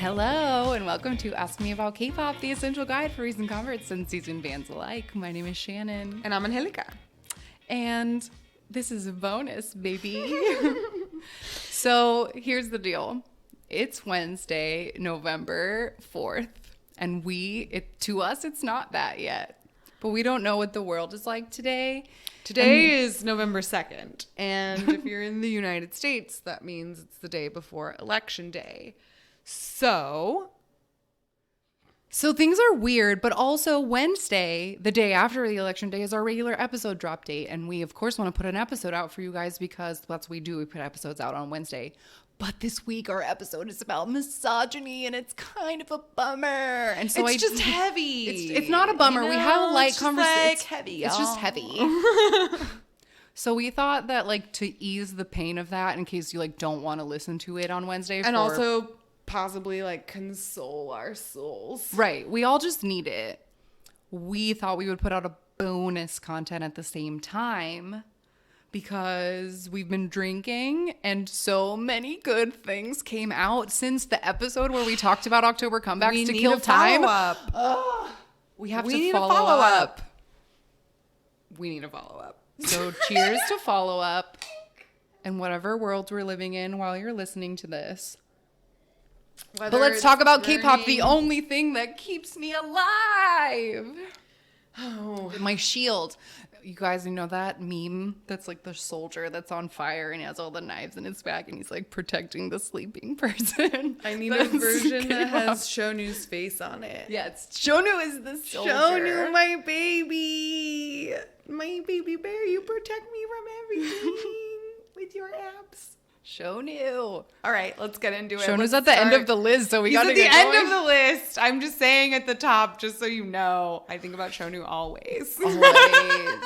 Hello, and welcome to Ask Me About K-Pop, the essential guide for recent converts and seasoned fans alike. My name is Shannon. And I'm Angelica. And this is a bonus, baby. So here's the deal. It's Wednesday, November 4th, and to us, it's not that yet. But we don't know what the world is like today. Today is November 2nd. And if you're in the United States, that means it's the day before Election Day. So things are weird, but also Wednesday, the day after the election day, is our regular episode drop date. And we, of course, want to put an episode out for you guys because that's what we do. We put episodes out on Wednesday. But this week, our episode is about misogyny, and it's kind of a bummer. And so it's just heavy. It's not a bummer. We have a light conversation. It's heavy. It's just heavy. So we thought that, to ease the pain of that, in case you, don't want to listen to it on Wednesday. And also possibly, console our souls. Right. We all just need it. We thought we would put out a bonus content at the same time because we've been drinking and so many good things came out since the episode where we talked about October comebacks to kill time. We have to follow up. We need a follow-up. So cheers to follow up and whatever world we're living in while you're listening to this. But let's talk about K-pop, the only thing that keeps me alive. Oh, my shield. You guys know that meme that's the soldier that's on fire and he has all the knives in his back and he's protecting the sleeping person. I need a version that has Shonu's face on it. Yeah, Shonu is the soldier. Shonu, my baby. My baby bear, you protect me from everything with your abs. Shonu. All right, let's get into it. Shonu's at the end of the list, so we got to get He's at the going. end of the list. I'm just saying at the top, just so you know. I think about Shonu always. Always.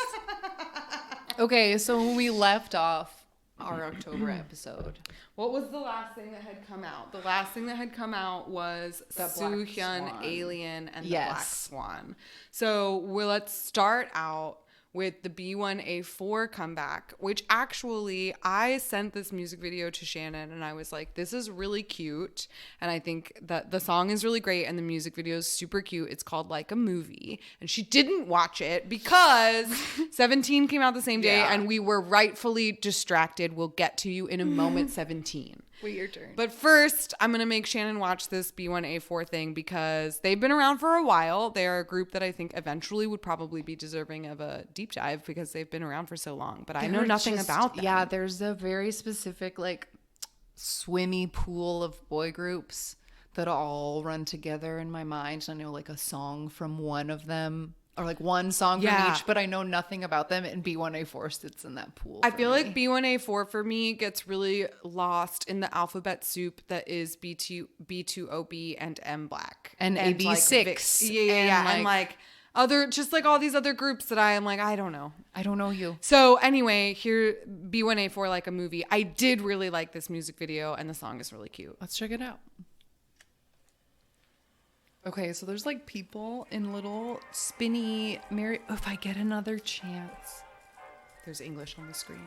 Okay, so when we left off our October episode, what was the last thing that had come out? The last thing that had come out was Soohyun, Alien, and the Black Swan. So let's start out with the B1A4 comeback, which actually I sent this music video to Shannon and I was like, this is really cute. And I think that the song is really great and the music video is super cute. It's called Like a Movie. And she didn't watch it because 17 came out the same day and we were rightfully distracted. We'll get to you in a moment, 17. Wait your turn. But first, I'm going to make Shannon watch this B1A4 thing because they've been around for a while. They are a group that I think eventually would probably be deserving of a deep dive because they've been around for so long. But I know nothing about them. Yeah, there's a very specific, swimmy pool of boy groups that all run together in my mind. I know, a song from one of them. Or one song from each, but I know nothing about them, and B1A4 sits in that pool. I feel like B1A4 for me gets really lost in the alphabet soup that is B2OB and M Black. And AB6. And other, just all these other groups that I am I don't know. I don't know you. So anyway, here, B1A4 Like a Movie. I did really like this music video, and the song is really cute. Let's check it out. Okay, so there's people in little spinny if I get another chance. There's English on the screen.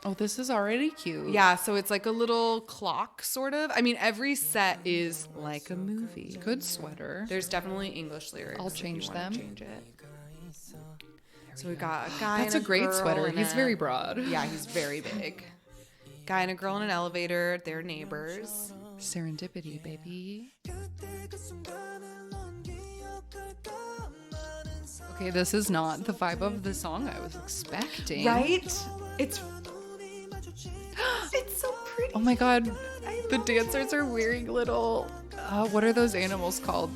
Oh, this is already cute. Yeah, so it's a little clock, sort of. I mean, every set is like a movie. Good sweater. There's definitely English lyrics. I'll change them. Change it. So we got a guy That's a great sweater. He's very broad. Yeah, he's very big. Guy and a girl in an elevator. They're neighbors. Serendipity, baby. Okay, this is not the vibe of the song I was expecting. Right? It's so pretty. Oh my god. The dancers are wearing little what are those animals called?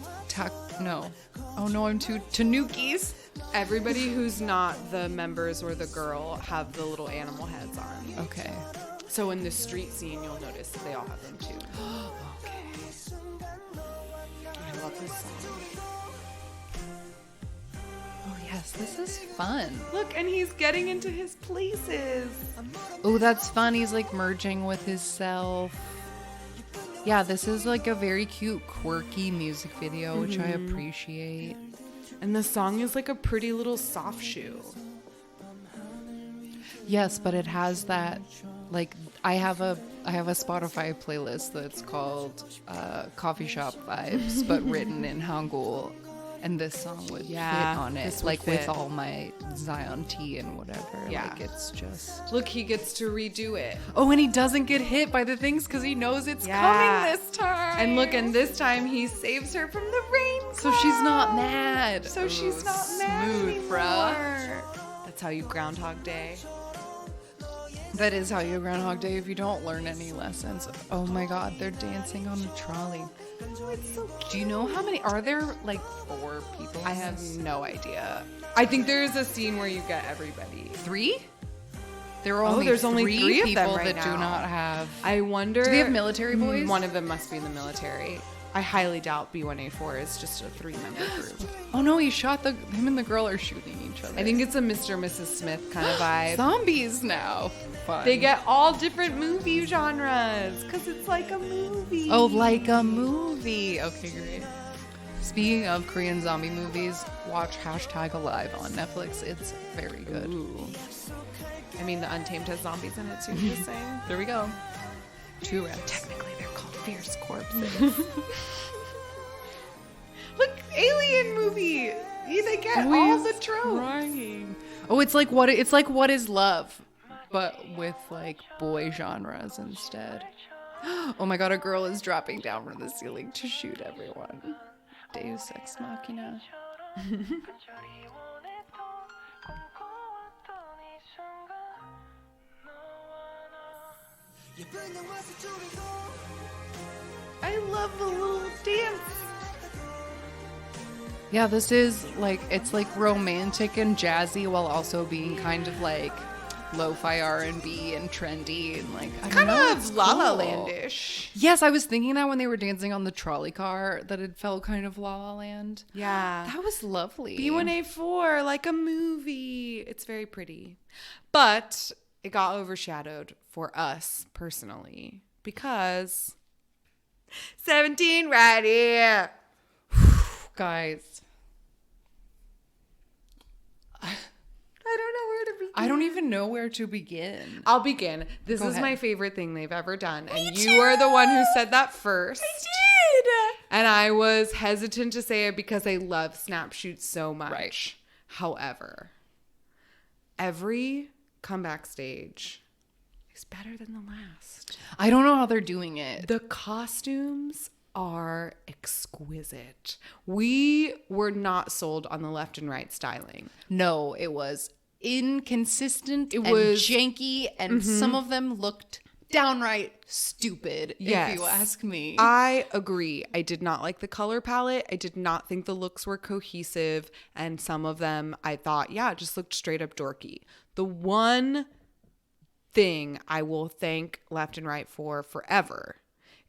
No. Oh no, I'm too tanukis. Everybody who's not the members or the girl have the little animal heads on. Okay. So in the street scene, you'll notice that they all have them too. Okay. I love this song. Oh yes, this is fun. Look, and he's getting into his places. Oh, that's fun. He's merging with himself. Yeah, this is a very cute, quirky music video, which I appreciate. And the song is a pretty little soft shoe. Yes, but it has that like I have a Spotify playlist that's called Coffee Shop Vibes, but written in Hangul. And this song would fit on it, like with all my Zion tea and whatever. Yeah. Like it's just... Look, he gets to redo it. Oh, and he doesn't get hit by the things because he knows it's coming this time. And look, and this time he saves her from the rain cloud. So she's not mad. So she's not mad anymore. Bruh. That's how you Groundhog Day. That is how you Groundhog Day if you don't learn any lessons. Oh my God, they're dancing on the trolley. Oh, it's so cute. Do you know how many? Are there like 4 people? I have no idea. I think there's a scene where you get everybody. 3? There are only there's only 3 people of them right that now. do not have. I wonder. Do they have military boys? One of them must be in the military. I highly doubt B1A4 is just a 3-member group. Oh no, he shot him and the girl are shooting each other. I think it's a Mr. and Mrs. Smith kind of vibe. Zombies now. Fun. They get all different movie genres because it's like a movie. Oh, like a movie. Okay, great. Speaking of Korean zombie movies, watch #Alive on Netflix. It's very good. Ooh. I mean, The Untamed has zombies in it too, just saying. There we go. 2 rounds. Technically, they're called fierce corpses. Look, alien movie. They get all the tropes. Crying. Oh, it's like what is love, but with like boy genres instead. Oh my God, a girl is dropping down from the ceiling to shoot everyone. Deus Ex Machina. I love the little dance. Yeah, this is like, it's like romantic and jazzy while also being kind of like lo-fi R&B and trendy and like Kind of La La Land-ish. Yes, I was thinking that when they were dancing on the trolley car that it felt kind of La La Land. Yeah. That was lovely. B1A4, like a movie. It's very pretty. But it got overshadowed for us personally because 17 right here. Guys, I don't know where to begin. I don't even know where to begin. I'll begin. This Go is ahead. my favorite thing they've ever done. And you are the one who said that first. I did. And I was hesitant to say it because I love snap shoots so much. Right. However, every comeback stage is better than the last. I don't know how they're doing it. The costumes are exquisite. We were not sold on the left and right styling. No, it was inconsistent. It was janky, and some of them looked downright stupid, Yes. if you ask me. I agree. I did not like the color palette. I did not think the looks were cohesive. And some of them I thought, just looked straight up dorky. The one thing I will thank Left and Right for forever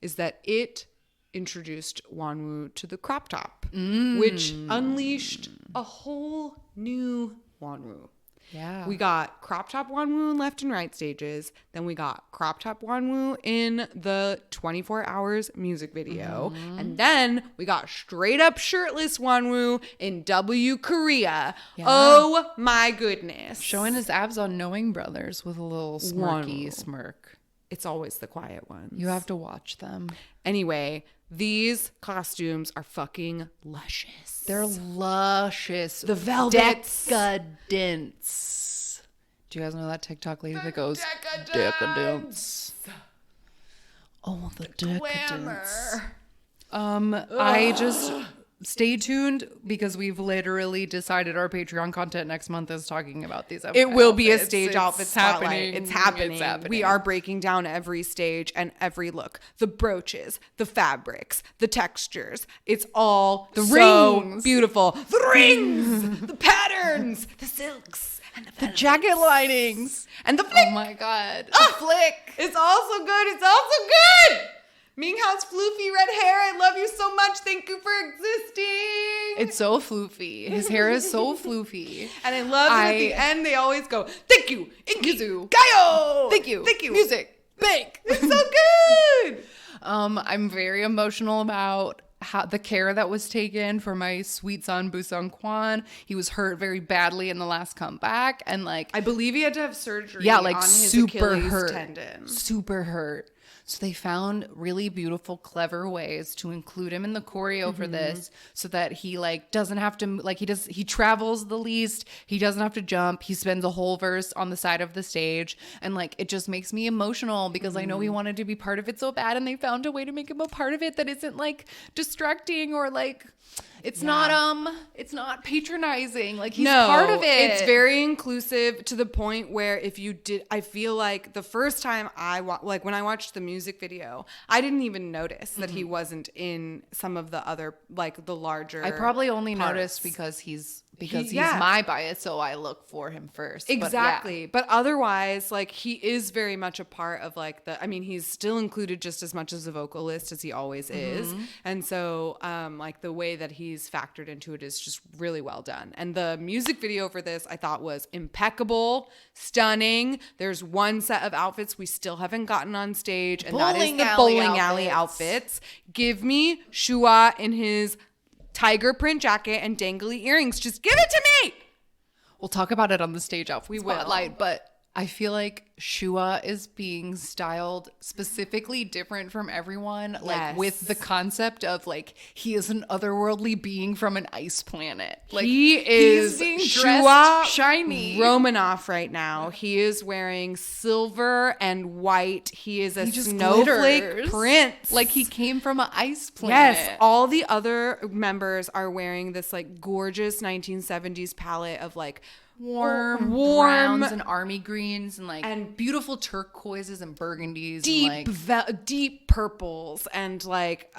is that it introduced Wanwoo to the crop top, which unleashed a whole new Wanwoo. Yeah. We got crop top Wanwoo in Left and Right stages. Then we got crop top Wanwoo in the 24 Hours music video. And then we got straight up shirtless Wanwoo in W Korea. Yeah. Oh my goodness. Showing his abs on Knowing Brothers with a little smirky Wanwoo. smirk. It's always the quiet ones. You have to watch them. Anyway, these costumes are fucking luscious. They're luscious. The velvets. Decadence. Do you guys know that TikTok lady that goes decadence? Oh, the decadence. I just stay tuned because we've literally decided our Patreon content next month is talking about these outfits. It will be a stage outfit It's spotlight. happening. It's happening. It's happening. We are breaking down every stage and every look. The brooches, the fabrics, the textures. It's all The so rings. beautiful. The rings, the patterns, the silks, and the jacket linings. and the flick. Oh my God. The flick. It's also good. It's also good. Minghao's floofy red hair. I love you so much. Thank you for existing. It's so floofy. His hair is so floofy. And I love that at the end they always go, thank you, Inkizu, Inkizu. Gaio. Thank you. Thank you. Music. Bank. It's so good. I'm very emotional about how the care that was taken for my sweet son Busung Kwan. He was hurt very badly in the last comeback, and like I believe he had to have surgery. Yeah, like on his super Achilles hurt, tendon. super hurt. So they found really beautiful, clever ways to include him in the choreo for this, so that he like doesn't have to like he travels the least. He doesn't have to jump. He spends a whole verse on the side of the stage, and like it just makes me emotional because I know he wanted to be part of it so bad, and they found a way to make him a part of it that isn't like distracting or like it's not patronizing. Like he's part of it. It's very inclusive to the point where if you did, I feel like the first time like when I watched the music video, I didn't even notice that he wasn't in some of the other, like the larger. I probably only parts. noticed because he's my bias, so I look for him first. Exactly. But otherwise, like he is very much a part of like he's still included just as much as a vocalist as he always is. And so like the way that he's factored into it is just really well done. And the music video for this I thought was impeccable, stunning. There's one set of outfits we still haven't gotten on stage, and that is the bowling alley outfits. Give me Shua in his tiger print jacket and dangly earrings. Just give it to me. We'll talk about it on the stage outfit spotlight, will. but I feel like Shua is being styled specifically different from everyone, like with the concept of like he is an otherworldly being from an ice planet. Like he is being Shua shiny Romanoff right now. He is wearing silver and white. He is a snowflake snowflake prince. Like he came from an ice planet. Yes, all the other members are wearing this like gorgeous 1970s palette of like warm browns and army greens and beautiful turquoises and burgundies, deep purples and like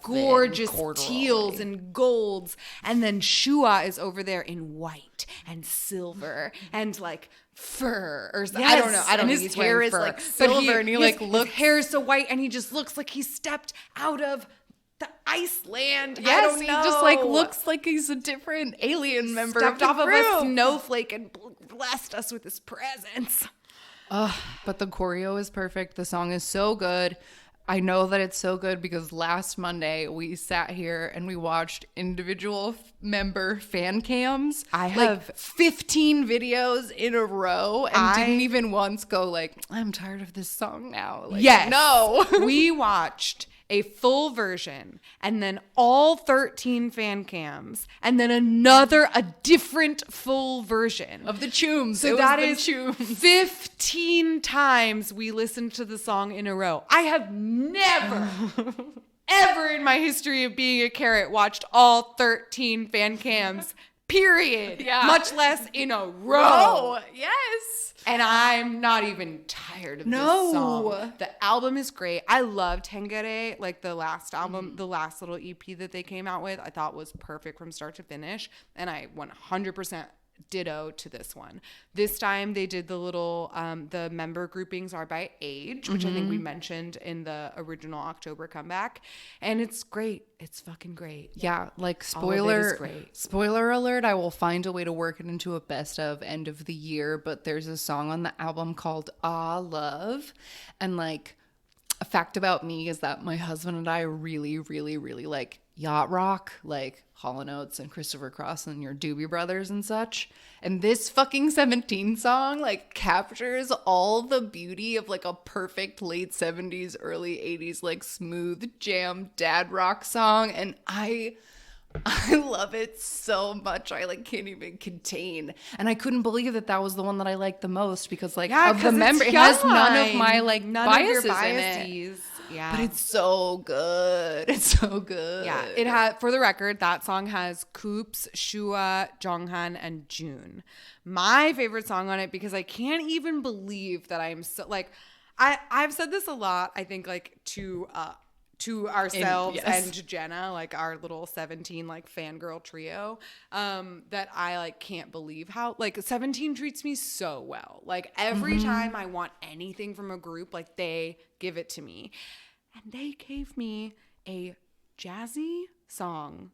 gorgeous teals and golds. And then Shua is over there in white and silver and like fur or something. I don't know. I don't think his hair is fur, like silver, and he like looks. His hair is so white, and he just looks like he stepped out of the Iceland. Yes, I don't know. He just like looks like he's a different alien member. Stepped off of a snowflake and blessed us with his presence. But the choreo is perfect. The song is so good. I know that it's so good because last Monday we sat here and we watched individual member fan cams. I have 15 videos in a row and didn't even once go like, I'm tired of this song now. Like, yes. No. We watched a full version and then all 13 fan cams and then a different full version of the Chooms. So that is 15 times we listened to the song in a row. I have never ever in my history of being a carrot watched all 13 fan cams, period. Yeah. Much less in a row. Yes. And I'm not even tired of this song. The album is great. I loved Tengere, like the last album, the last little EP that they came out with, I thought was perfect from start to finish. And I 100% ditto to this one. This time they did the little the member groupings are by age, which I think we mentioned in the original October comeback, and it's great. It's fucking great. Yeah, like spoiler alert, I will find a way to work it into a best of end of the year, but there's a song on the album called Ah Love, and like a fact about me is that my husband and I really, really, really like yacht rock, like Hall & Oates and Christopher Cross and your Doobie Brothers and such. And this fucking 17 song like captures all the beauty of like a perfect late 70s, early 80s, like smooth jam dad rock song. And I love it so much. I like can't even contain. And I couldn't believe that was the one that I liked the most because like of the member, it has none of my like biases in it. Yeah. But it's so good. It's so good. Yeah. It had, for the record, that song has Koops, Shua, Jonghan, and June. My favorite song on it, because I can't even believe that I'm so like, I've said this a lot, I think, like to ourselves and to Jenna, like our little 17 like fangirl trio, that I like can't believe how like 17 treats me so well. Like every time I want anything from a group, like they give it to me. And they gave me a jazzy song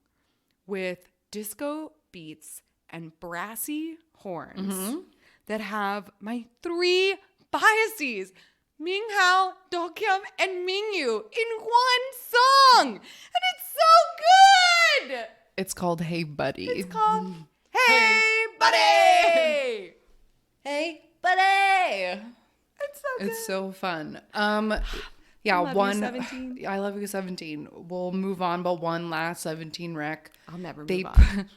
with disco beats and brassy horns that have my three biases, Minghao, Dokyum, and Mingyu in one song. And it's so good. It's called Hey Buddy. It's called Hey Buddy. Hey Buddy. It's so good. It's so fun. I love you, 17. I love you, 17. We'll move on, but one last 17 rec. I'll never move on.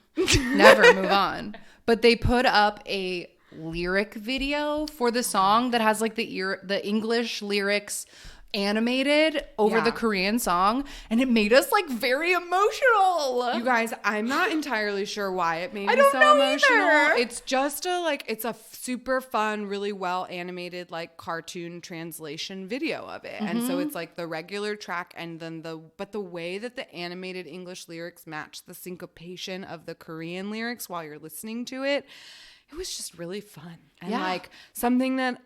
Never move on. But they put up a lyric video for the song that has like the English lyrics animated over the Korean song, and it made us like very emotional. You guys, I'm not entirely sure why it made me so emotional. Either. It's just it's a super fun, really well animated like cartoon translation video of it. And so it's like the regular track and then the way that the animated English lyrics match the syncopation of the Korean lyrics while you're listening to it. It was just really fun. And like something that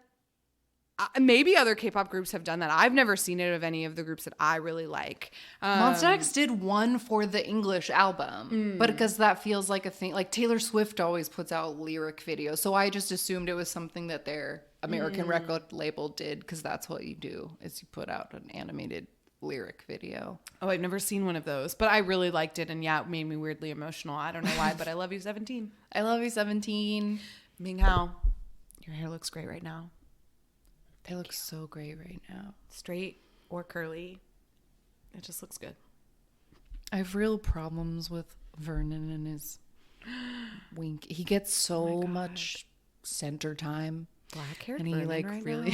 maybe other K-pop groups have done that. I've never seen it of any of the groups that I really like. Monsta X did one for the English album, but because that feels like a thing. Like Taylor Swift always puts out lyric videos, so I just assumed it was something that their American record label did, because that's what you do, is you put out an animated lyric video. Oh, I've never seen one of those, but I really liked it, and it made me weirdly emotional. I don't know why, but I love you, 17. I love you, 17. Ming Hao, your hair looks great right now. It looks so great right now. Straight or curly. It just looks good. I have real problems with Vernon and his wink. He gets so much center time. Black hair, and he like right really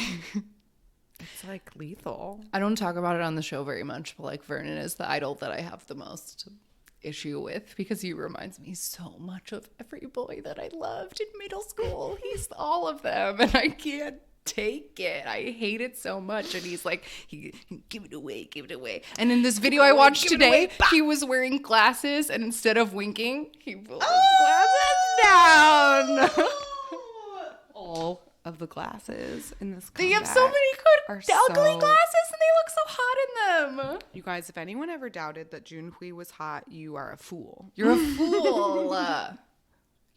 it's like lethal. I don't talk about it on the show very much, but like Vernon is the idol that I have the most issue with, because he reminds me so much of every boy that I loved in middle school. He's all of them, and I can't take it. I hate it so much. And he's like, give it away. And in this video I watched today, he was wearing glasses, and instead of winking, he pulled his glasses down. All of the glasses in this They have so many good ugly glasses, and they look so hot in them. You guys, if anyone ever doubted that Junhui was hot, you are a fool. You're a fool.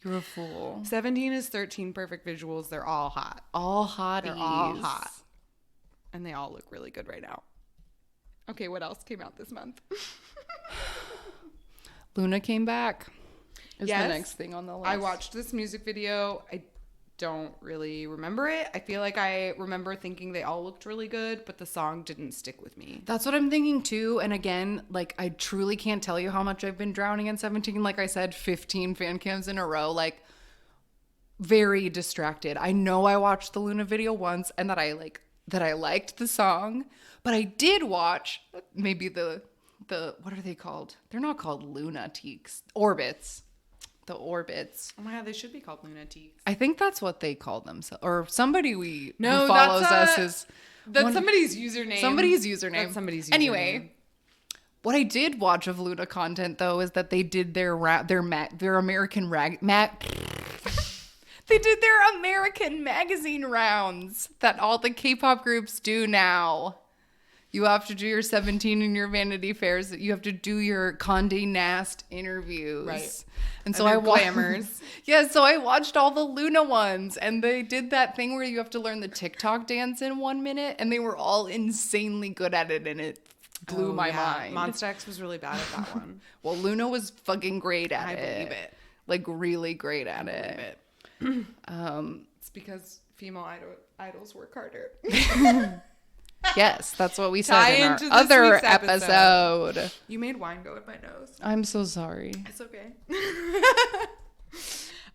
You're a fool. 17 is 13 perfect visuals. They're all hot. All hotties. They're all hot. And they all look really good right now. Okay, what else came out this month? Luna came back. Is yes, the next thing on the list. I watched this music video. I don't really remember it. I feel like I remember thinking they all looked really good, but the song didn't stick with me. That's what I'm thinking too. And again, like, I truly can't tell you how much I've been drowning in 17. Like I said, 15 fan cams in a row. Like, very distracted. I know I watched the Luna video once and that I liked the song, but I did watch maybe the what are they called? They're not called Lunatiques. Orbits. The Orbits. Oh my God, they should be called Lunatiques. I think that's what they call themselves. Or somebody who follows us is... That's somebody's username. Somebody's username. That's somebody's username. Anyway, what I did watch of Luna content, though, is that they did their American they did their American magazine rounds that all the K-pop groups do now. You have to do your 17 and your Vanity Fairs. You have to do your Condé Nast interviews. Right. And so glamours. Yeah, so I watched all the Luna ones, and they did that thing where you have to learn the TikTok dance in 1 minute, and they were all insanely good at it, and it blew my mind. Monsta X was really bad at that one. Well, Luna was fucking great at it. I believe it. Like, really great at it. It's because female idols work harder. Yes, that's what we said in our into this other week's episode. You made wine go in my nose. I'm so sorry. It's okay.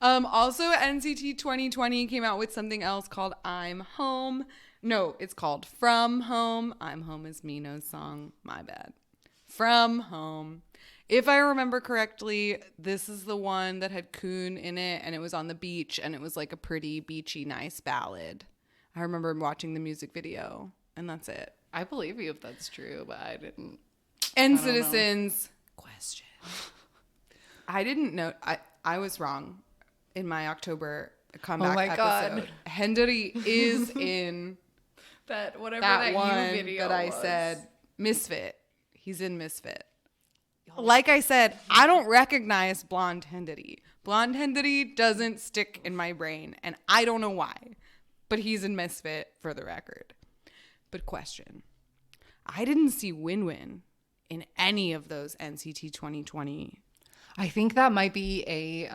Also, NCT 2020 came out with something else called I'm Home. No, it's called From Home. I'm Home is Mino's song. My bad. From Home. If I remember correctly, this is the one that had Kun in it, and it was on the beach, and it was like a pretty beachy, nice ballad. I remember watching the music video, and that's it. I believe you if that's true, but I didn't. And Citizens question. I didn't know. I was wrong in my October comeback episode. God. Hendry is in that whatever that one video that I was. said. Misfit. He's in Misfit. Like I said, I don't recognize Blonde Hendry. Blonde Hendry doesn't stick in my brain, and I don't know why. But he's in Misfit for the record. But question. I didn't see Win Win in any of those NCT 2020. I think that might be a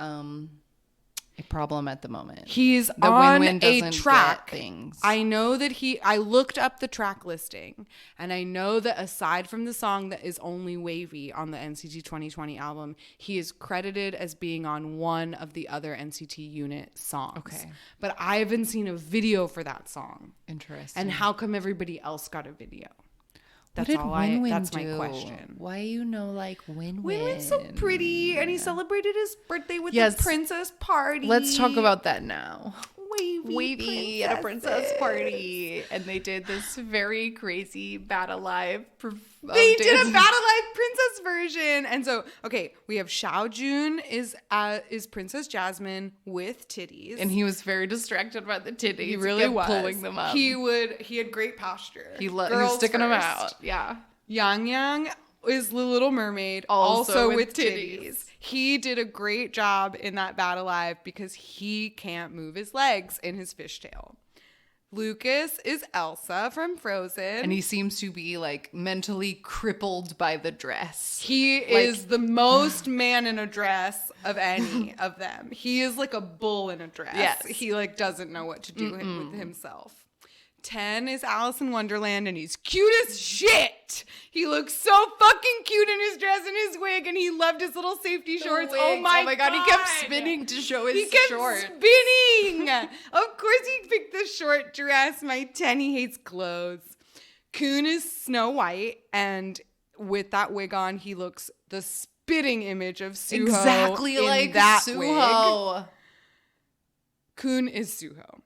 problem at the moment. He's the on Win-Win a doesn't track. get things. I know that I looked up the track listing, and I know that aside from the song that is only Wavy on the NCT 2020 album, he is credited as being on one of the other NCT unit songs. Okay. But I haven't seen a video for that song. Interesting. And how come everybody else got a video? That's all. That's my question. Why like Win-Win? Win-Win's so pretty, and he celebrated his birthday with a princess party. Let's talk about that now. Wavy at a princess party, and they did this very crazy Bad Alive. They did a Bad Alive princess version, and so we have Changkyun is Princess Jasmine with titties, and he was very distracted by the titties. He really was pulling them up. He had great posture. He was sticking them out. Yeah. Yang is the Little Mermaid, also with titties. He did a great job in that Bad Alive because he can't move his legs in his fishtail. Lucas is Elsa from Frozen. And he seems to be like mentally crippled by the dress. He is the most man in a dress of any of them. He is like a bull in a dress. Yes. He like doesn't know what to do with himself. 10 is Alice in Wonderland, and he's cute as shit. He looks so fucking cute in his dress and his wig, and he loved his little safety shorts. Oh my god, he kept spinning to show his shorts. Spinning. Of course he picked the short dress. My 10, he hates clothes. Kun is Snow White, and with that wig on, he looks the spitting image of Suho. Exactly like that Suho. Wig. Kun is Suho.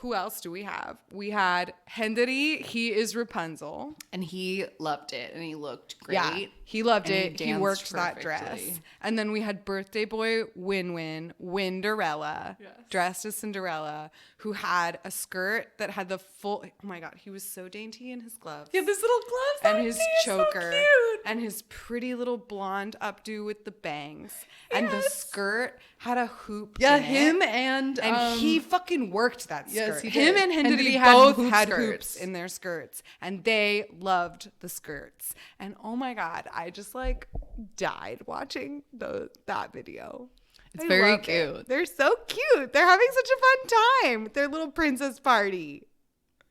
Who else do we have? We had Hendry. He is Rapunzel. And he loved it. And he looked great. Yeah, he loved it. He worked perfectly. that dress. And then we had birthday boy Win-Win, Winderella, dressed as Cinderella, who had a skirt that had the full... Oh my God, he was so dainty in his gloves. He had this little gloves and his choker. So cute. And his pretty little blonde updo with the bangs. And the skirt had a hoop in him it. And he fucking worked that skirt. Yes, he him did. and Hendry both had skirts. hoops in their skirts, and they loved the skirts. And oh my God, I just like died watching that video. It's very cute. They're so cute. They're having such a fun time with their little princess party.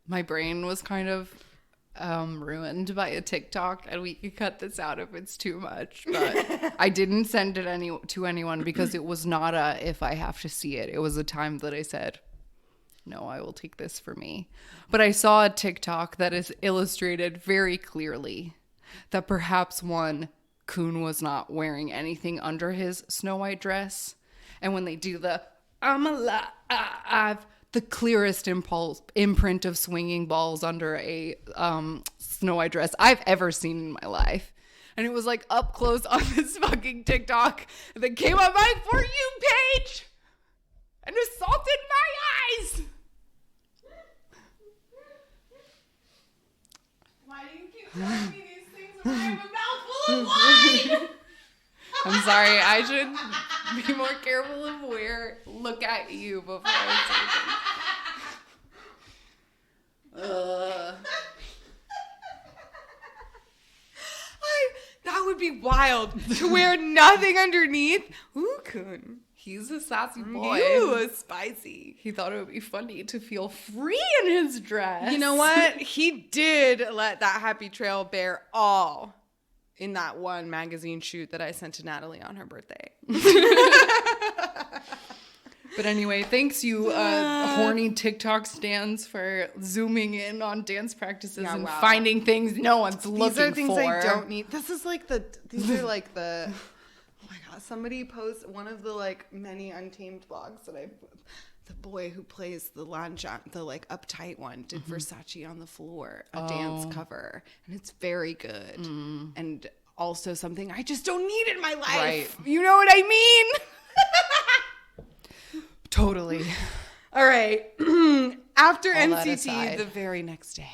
My brain was kind of ruined by a TikTok, and we could cut this out if it's too much, but I didn't send it to anyone because it was not a if I have to see it. It was a time that I said, no, I will take this for me. But I saw a TikTok that is illustrated very clearly that perhaps Kun was not wearing anything under his Snow White dress. And when they do the I'm alive, the clearest imprint of swinging balls under a Snow White dress I've ever seen in my life. And it was like up close on this fucking TikTok that came on my For You page and assaulted my eyes. Why do you keep telling me these things when I have a mouthful of wine? I'm sorry. I should be more careful of where look at you before I say things. That would be wild to wear nothing underneath. Ooh, Kun. He's a sassy boy. Ooh, spicy. He thought it would be funny to feel free in his dress. You know what? He did let that happy trail bear all in that one magazine shoot that I sent to Natalie on her birthday. But anyway, thanks you horny TikTok stans for zooming in on dance practices and finding things no one's looking for. These are things I don't need. These are like the, oh my God, somebody posts one of the like many Untamed blogs that the boy who plays the like uptight one did Versace on the Floor, a dance cover. And it's very good. And also something I just don't need in my life. Right. You know what I mean? Totally. All right. After All that NCT, aside. the very next day,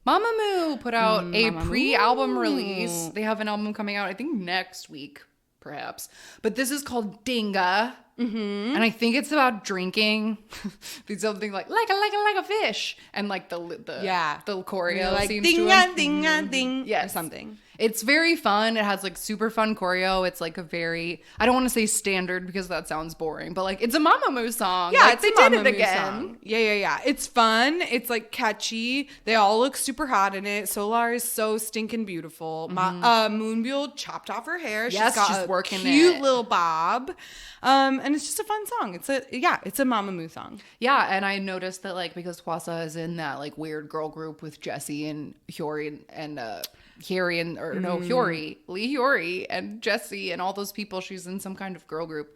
Mamamoo put out a pre-album release. They have an album coming out, I think, next week, perhaps. But this is called Dinga. And I think it's about drinking. There's something like a fish, and like the choreo like seems ding to a ding a ding yes. or something. It's very fun. It has like super fun choreo. It's like a very, I don't want to say standard because that sounds boring, but like it's a Mamamoo song. Yeah, like, they did did it again. Yeah. It's fun. It's like catchy. They all look super hot in it. Solar is so stinking beautiful. Moonbyul chopped off her hair. Yes, she's got she's a working cute it. little bob. And it's just a fun song. It's a Mamamoo song. Yeah, and I noticed that like because Hwasa is in that like weird girl group with Jessie and Hyori and Hyori, Lee Hyori and Jessie and all those people. She's in some kind of girl group.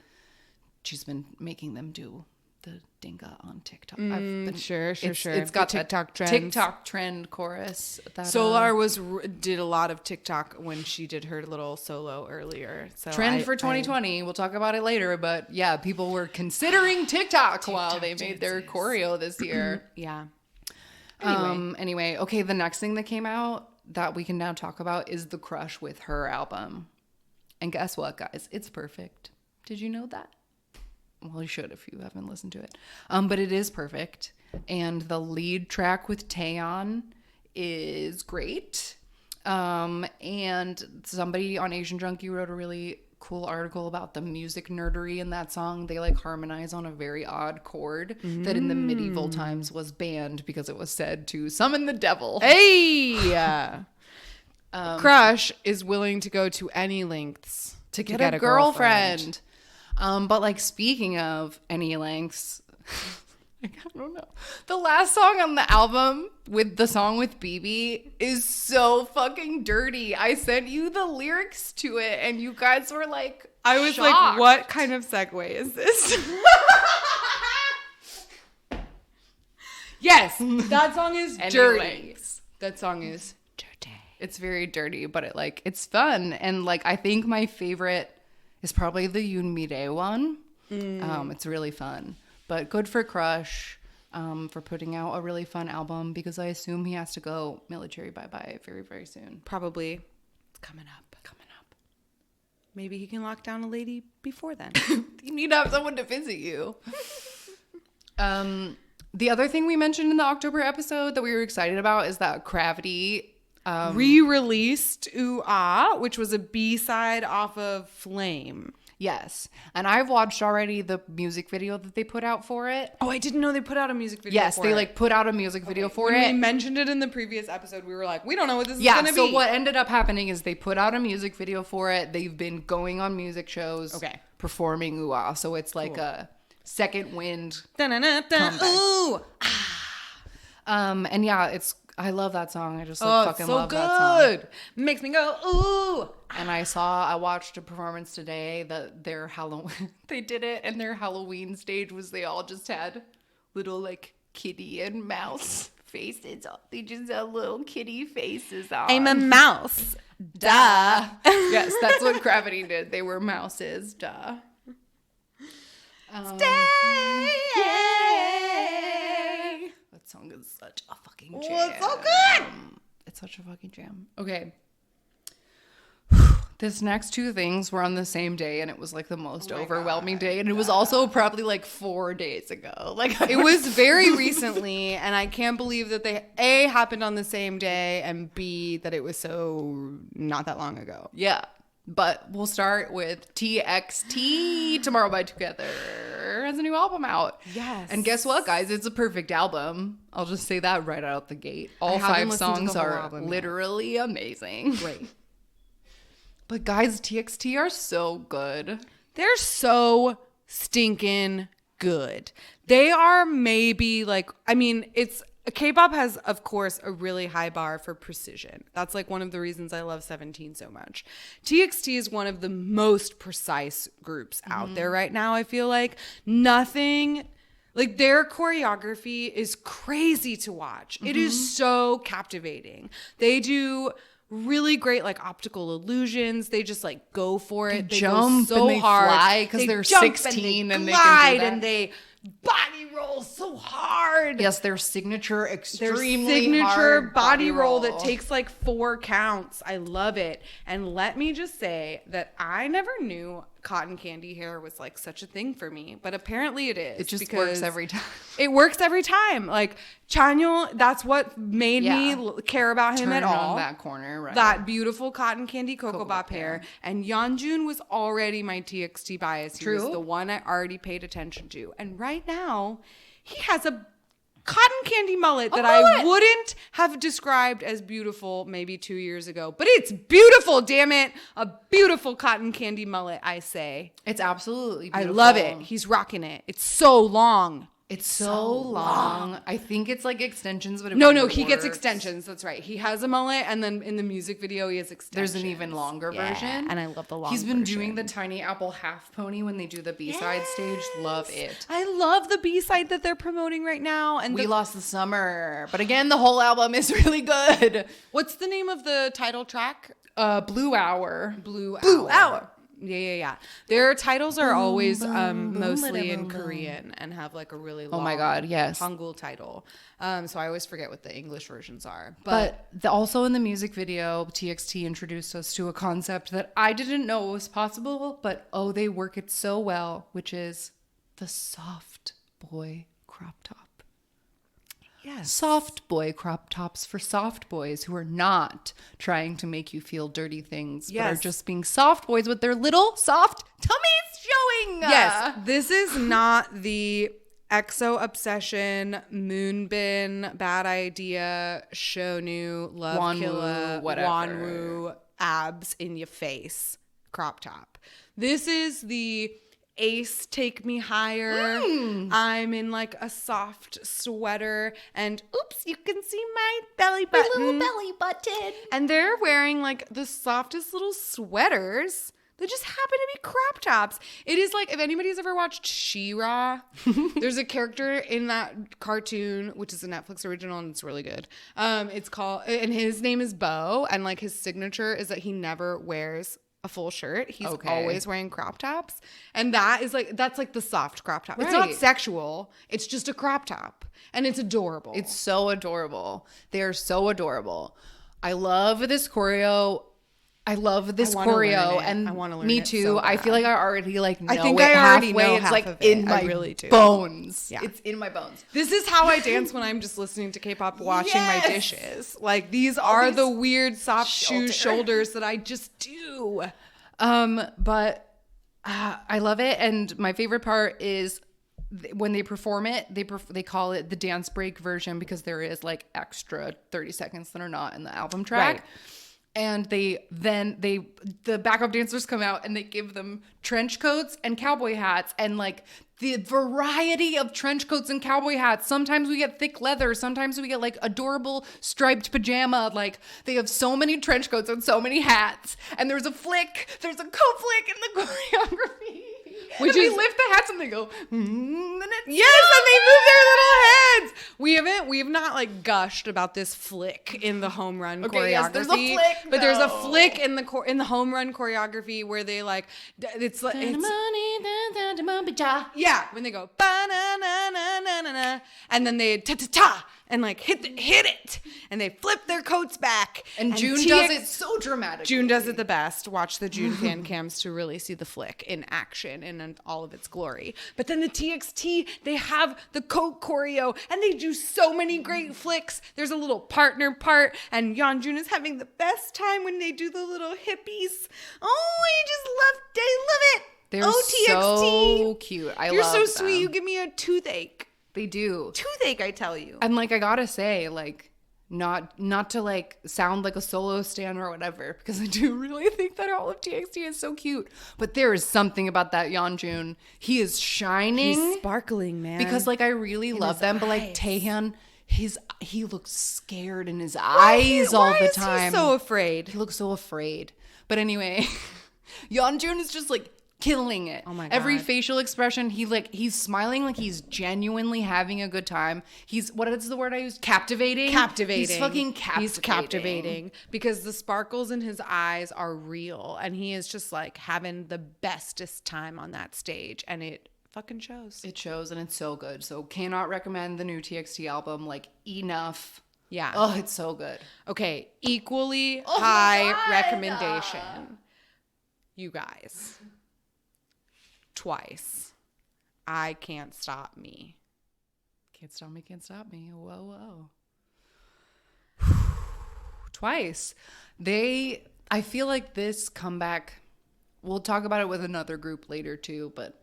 She's been making them do the dinga on TikTok. Sure. It's got the TikTok trends. TikTok trend chorus. That, Solar did a lot of TikTok when she did her little solo earlier. So trend for 2020. We'll talk about it later, but yeah, people were considering TikTok while they made their choreo this year. Yeah. Anyway, okay, the next thing that came out that we can now talk about is the Crush with Her album. And guess what, guys? It's perfect. Did you know that? Well, you should if you haven't listened to it. But it is perfect. And the lead track with Taeyeon is great. And somebody on Asian Junkie wrote a really cool article about the music nerdery in that song. They like harmonize on a very odd chord that in the medieval times was banned because it was said to summon the devil. Hey! Crush is willing to go to any lengths to get a girlfriend. But like speaking of any lengths, I don't know. The last song on the album with the song with BB is so fucking dirty. I sent you the lyrics to it and you guys were like, I was shocked. like, what kind of segue is this? Yes, that song is dirty. Lengths. That song is dirty. It's very dirty, but it's fun. And like I think my favorite is probably the Yoonmire one. It's really fun. But good for Crush for putting out a really fun album because I assume he has to go military bye-bye very, very soon. Probably. It's coming up. Maybe he can lock down a lady before then. You need to have someone to visit you. The other thing we mentioned in the October episode that we were excited about is that Gravity re-released Ooh Ah, which was a B-side off of Flame. Yes. And I've watched already the music video that they put out for it. Oh, I didn't know they put out a music video for it. Yes, they like put out a music video for it. When we mentioned it in the previous episode, we were like, we don't know what this is going to be. So what ended up happening is they put out a music video for it. They've been going on music shows performing Ooh Ah. So it's like a second wind. Ooh. And yeah, I love that song. I just fucking love that song. Makes me go, ooh. And I watched a performance today that their Halloween, they did it, and their Halloween stage was they all just had little like kitty and mouse faces. They just had little kitty faces on. I'm a mouse. Duh. Yes, that's what Gravity did. They were mouses. Duh. Stay. That song is such a fucking jam. Oh, it's so good. It's such a fucking jam. Okay. This next two things were on the same day, and it was like the most overwhelming day. And it was also probably like 4 days ago. Like it was very recently, and I can't believe that they A, happened on the same day, and B, that it was so not that long ago. Yeah. But we'll start with TXT, Tomorrow by Together has a new album out. Yes. And guess what, guys? It's a perfect album. I'll just say that right out the gate. All 5 songs are literally amazing. Great. But guys, TXT are so good. They're so stinking good. They are maybe like, I mean, K-pop has, of course, a really high bar for precision. That's like one of the reasons I love 17 so much. TXT is one of the most precise groups out there right now, I feel like. Nothing, like their choreography is crazy to watch. It is so captivating. They do really great like optical illusions. They just like go for it. They jump go so and they hard. fly because they're 16 and they glide can do that. and they body roll so hard. Yes, their signature hard body roll that takes like 4 counts. I love it. And let me just say that I never knew cotton candy hair was like such a thing for me, but apparently it is. It just works every time. It works every time. Like Changkyun, that's what made me care about him at all. On that corner, right? That beautiful cotton candy Cocoa Bop hair. And Yeonjun was already my TXT bias. He was the one I already paid attention to. And right now, he has a cotton candy mullet that I wouldn't have described as beautiful maybe 2 years ago. But it's beautiful, damn it. A beautiful cotton candy mullet, I say. It's absolutely beautiful. I love it. He's rocking it. It's so long. It's so long. I think it's like extensions, but no, he gets extensions. That's right. He has a mullet, and then in the music video, he has extensions. There's an even longer version, and I love the long. He's been doing the tiny apple half pony when they do the B-side stage. Love it. I love the B-side that they're promoting right now. And We Lost the Summer, but again, the whole album is really good. What's the name of the title track? Blue Hour. Blue Hour. Yeah. Their titles are always mostly in Korean and have like a really long Hangul title. So I always forget what the English versions are. But also in the music video, TXT introduced us to a concept that I didn't know was possible, but they work it so well, which is the soft boy crop top. Yes. Soft boy crop tops for soft boys who are not trying to make you feel dirty things, but are just being soft boys with their little soft tummies showing. Yes, this is not the EXO obsession, Moonbin, Bad Idea, Shonu, Love Killa, Wanwoo, abs in your face crop top. This is the Ace Take Me Higher. I'm in like a soft sweater and oops, you can see my belly button. My little belly button. And they're wearing like the softest little sweaters that just happen to be crop tops. It is like, if anybody's ever watched She-Ra, there's a character in that cartoon, which is a Netflix original and it's really good. It's called, and his name is Bo, and like his signature is that he never wears a full shirt. He's always wearing crop tops. And that's like the soft crop top. Right. It's not sexual. It's just a crop top. And it's adorable. It's so adorable. They are so adorable. I love this choreo. And I want to learn me too. So I feel like I already like know I think it I already halfway. know It's half like of it. in my really do. bones. Yeah. It's in my bones. This is how I dance when I'm just listening to K-pop, washing my dishes. Like these are the weird soft shoe shoulders that I just do. But I love it, and my favorite part is when they perform it. They call it the dance break version because there is like extra 30 seconds that are not in the album track. Right. And the backup dancers come out and they give them trench coats and cowboy hats, and like the variety of trench coats and cowboy hats. Sometimes we get thick leather. Sometimes we get like adorable striped pajama. Like they have so many trench coats and so many hats. And there's a coat flick in the choreography. Which is, they lift the hats and they go, and they move their little heads. We have not like gushed about this flick in the home run choreography. Yes, there's a flick, but there's a flick in the home run choreography where they like it's like when they go ba-na-na-na-na-na, and then they ta-ta-ta and like hit it, and they flip their coats back. And June does it so dramatically. June does it the best. Watch the June fan cams to really see the flick in action and in all of its glory. But then the TXT, they have the coat choreo, and they do so many great flicks. There's a little partner part, and Yeonjun is having the best time when they do the little hippies. Oh, I love it. They're so cute. You're so sweet. You give me a toothache. They do. Toothache, I tell you. And like I gotta say, like not to like sound like a solo stan or whatever, because I do really think that all of TXT is so cute. But there is something about that Yeonjun. He is shining. He's sparkling, man. Because like I really love them, but like Taehyun, he looks scared in his eyes all the time. Why is he so afraid? He looks so afraid. But anyway, Yeonjun is just like killing it. Oh my God. Every facial expression, he's smiling like he's genuinely having a good time. What is the word I used? Captivating. He's fucking captivating. He's captivating because the sparkles in his eyes are real, and he is just like having the bestest time on that stage, and it fucking shows. It shows, and it's so good. So cannot recommend the new TXT album like enough. Yeah. Oh, it's so good. Okay, equally high recommendation. You guys. Twice. I Can't Stop Me. Can't stop me, can't stop me. Whoa, whoa. Twice. I feel like this comeback, we'll talk about it with another group later too, but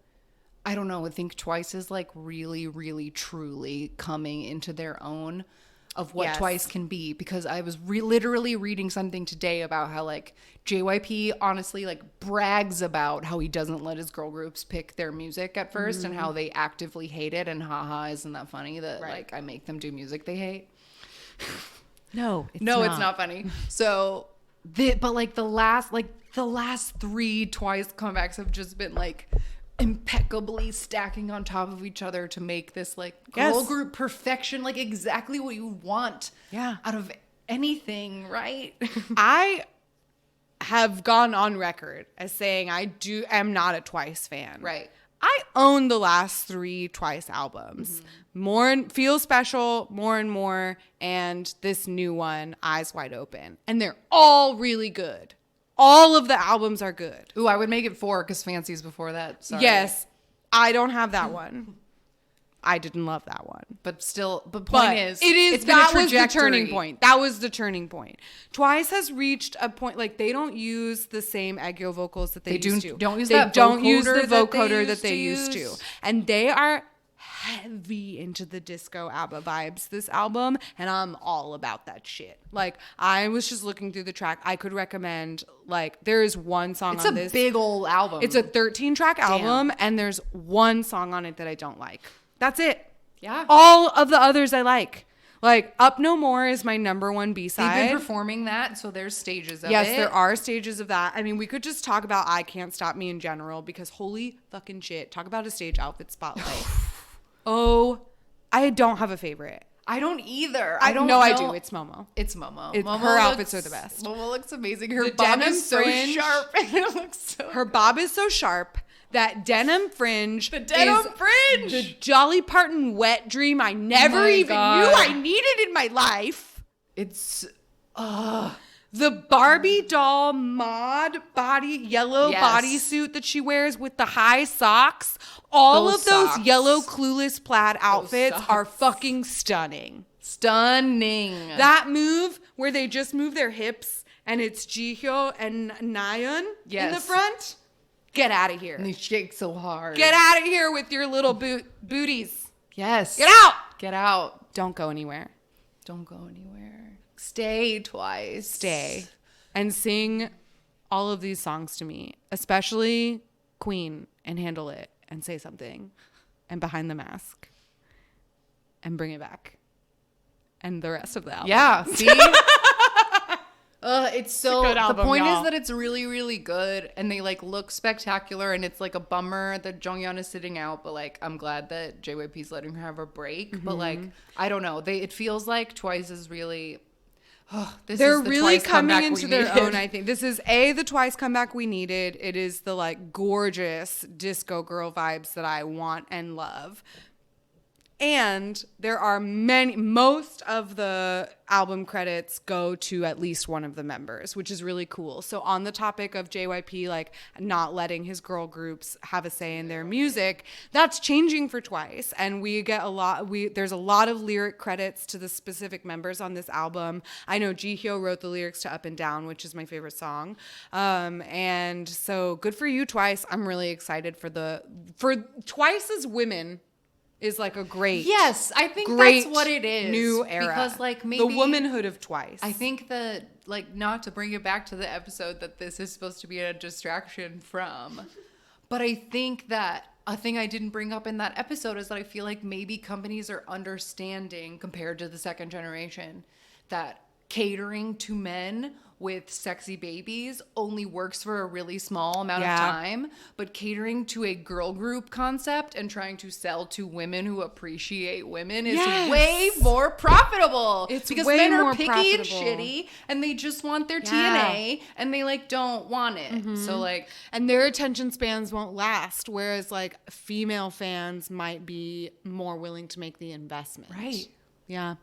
I don't know. I think Twice is like really, really, truly coming into their own of what Twice can be, because I was literally reading something today about how like JYP honestly like brags about how he doesn't let his girl groups pick their music at first and how they actively hate it, and haha, isn't that funny that like I make them do music they hate. No, it's not funny. So but like the last 3 Twice comebacks have just been like impeccably stacking on top of each other to make this like girl group perfection, like exactly what you want out of anything, right? I have gone on record as saying I am not a Twice fan. Right. I own the last 3 Twice albums. Feel Special, More and More, and this new one, Eyes Wide Open. And they're all really good. All of the albums are good. Ooh, I would make it 4 because Fancy's before that. Sorry. Yes. I don't have that one. I didn't love that one. But point is, that was the turning point. That was the turning point. Twice has reached a point, like, they don't use the same Aegyo vocals that they used to. Don't use the vocoder that they used to. And they are heavy into the disco ABBA vibes this album, and I'm all about that shit. Like, I was just looking through the track. I could recommend, like, there is one song on this. It's a big old album. It's a 13-track album, and there's one song on it that I don't like. That's it. Yeah. All of the others I like. Like, Up No More is my number 1 B-side. They've been performing that, so there's stages of it. Yes, there are stages of that. I mean, we could just talk about I Can't Stop Me in general, because holy fucking shit. Talk about a stage outfit spotlight. I don't have a favorite. I don't either. I do. It's Momo. It's Momo. Her outfits are the best. Momo looks amazing. Her bob is so sharp. It looks so Her bob is so sharp. That denim fringe. The Dolly Parton wet dream I never even knew I needed in my life. It's the Barbie doll mod yellow bodysuit that she wears with the high socks. Those yellow clueless plaid outfits are fucking stunning. That move where they just move their hips and it's Jihyo and Nayeon in the front. Get out of here. And they shake so hard. Get out of here with your little booties. Yes. Get out. Get out. Don't go anywhere. Don't go anywhere. Stay Twice. Stay. And sing all of these songs to me, especially Queen and Handle It and Say Something and Behind the Mask and Bring It Back and the rest of the album. Yeah. See? It's so good album, the point y'all. is that it's really, really good, and they like look spectacular, and it's like a bummer that Jonghyun is sitting out, but like I'm glad that JYP's letting her have a break. But like I don't know, it feels like Twice is really they're really coming into their own. I think this is the Twice comeback we needed. It is the like gorgeous disco girl vibes that I want and love. And there are most of the album credits go to at least one of the members, which is really cool. So on the topic of JYP, like not letting his girl groups have a say in their music, that's changing for Twice. And we get there's a lot of lyric credits to the specific members on this album. I know Jihyo wrote the lyrics to Up and Down, which is my favorite song. And so good for you, Twice. I'm really excited for Twice's women. Is like a great I think that's what it is. New era. Because like maybe the womanhood of Twice. I think that like not to bring it back to the episode that this is supposed to be a distraction from, but I think that a thing I didn't bring up in that episode is that I feel like maybe companies are understanding compared to the second generation that catering to men with sexy babies only works for a really small amount of time, but catering to a girl group concept and trying to sell to women who appreciate women is way more profitable. It's because way men more are picky profitable. and shitty and they just want their TNA and they like don't want it. So like, and their attention spans won't last, whereas like female fans might be more willing to make the investment. Right. Yeah.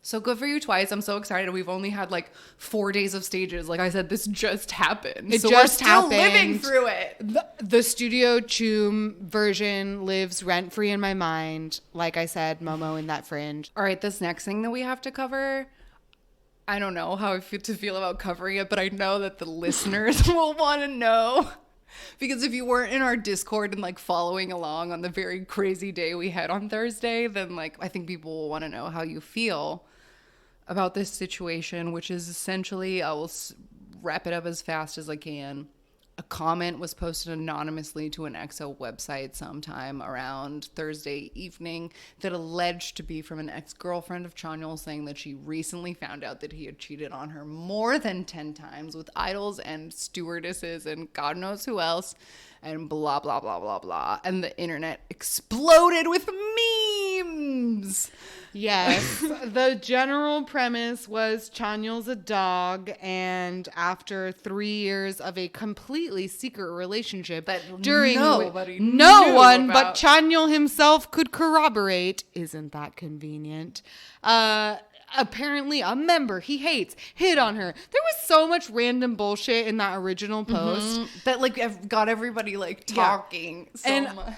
So good for you twice. I'm so excited. We've only had like 4 days of stages. Like I said, this just happened. It so just we're still happened. living through it. The Studio Choom version lives rent-free in my mind. Like I said, Momo in that fringe. All right, this next thing that we have to cover, I don't know how I feel about covering it, but I know that the listeners will want to know. Because if you weren't in our Discord and like following along on the very crazy day we had on Thursday, then like I think people will want to know how you feel about this situation, which is essentially, I will wrap it up as fast as I can. A comment was posted anonymously to an EXO website sometime around Thursday evening that alleged to be from an ex-girlfriend of Chanyeol, saying that she recently found out that he had cheated on her more than 10 times with idols and stewardesses and God knows who else, and blah, blah, blah, blah, blah. And the internet exploded with memes. Yes. The general premise was Chanyeol's a dog, and after 3 years of a completely secret relationship that during nobody no one about. but Chanyeol himself could corroborate, isn't that convenient? Apparently a member he hates hit on her. There was so much random bullshit in that original post that like got everybody like talking so much.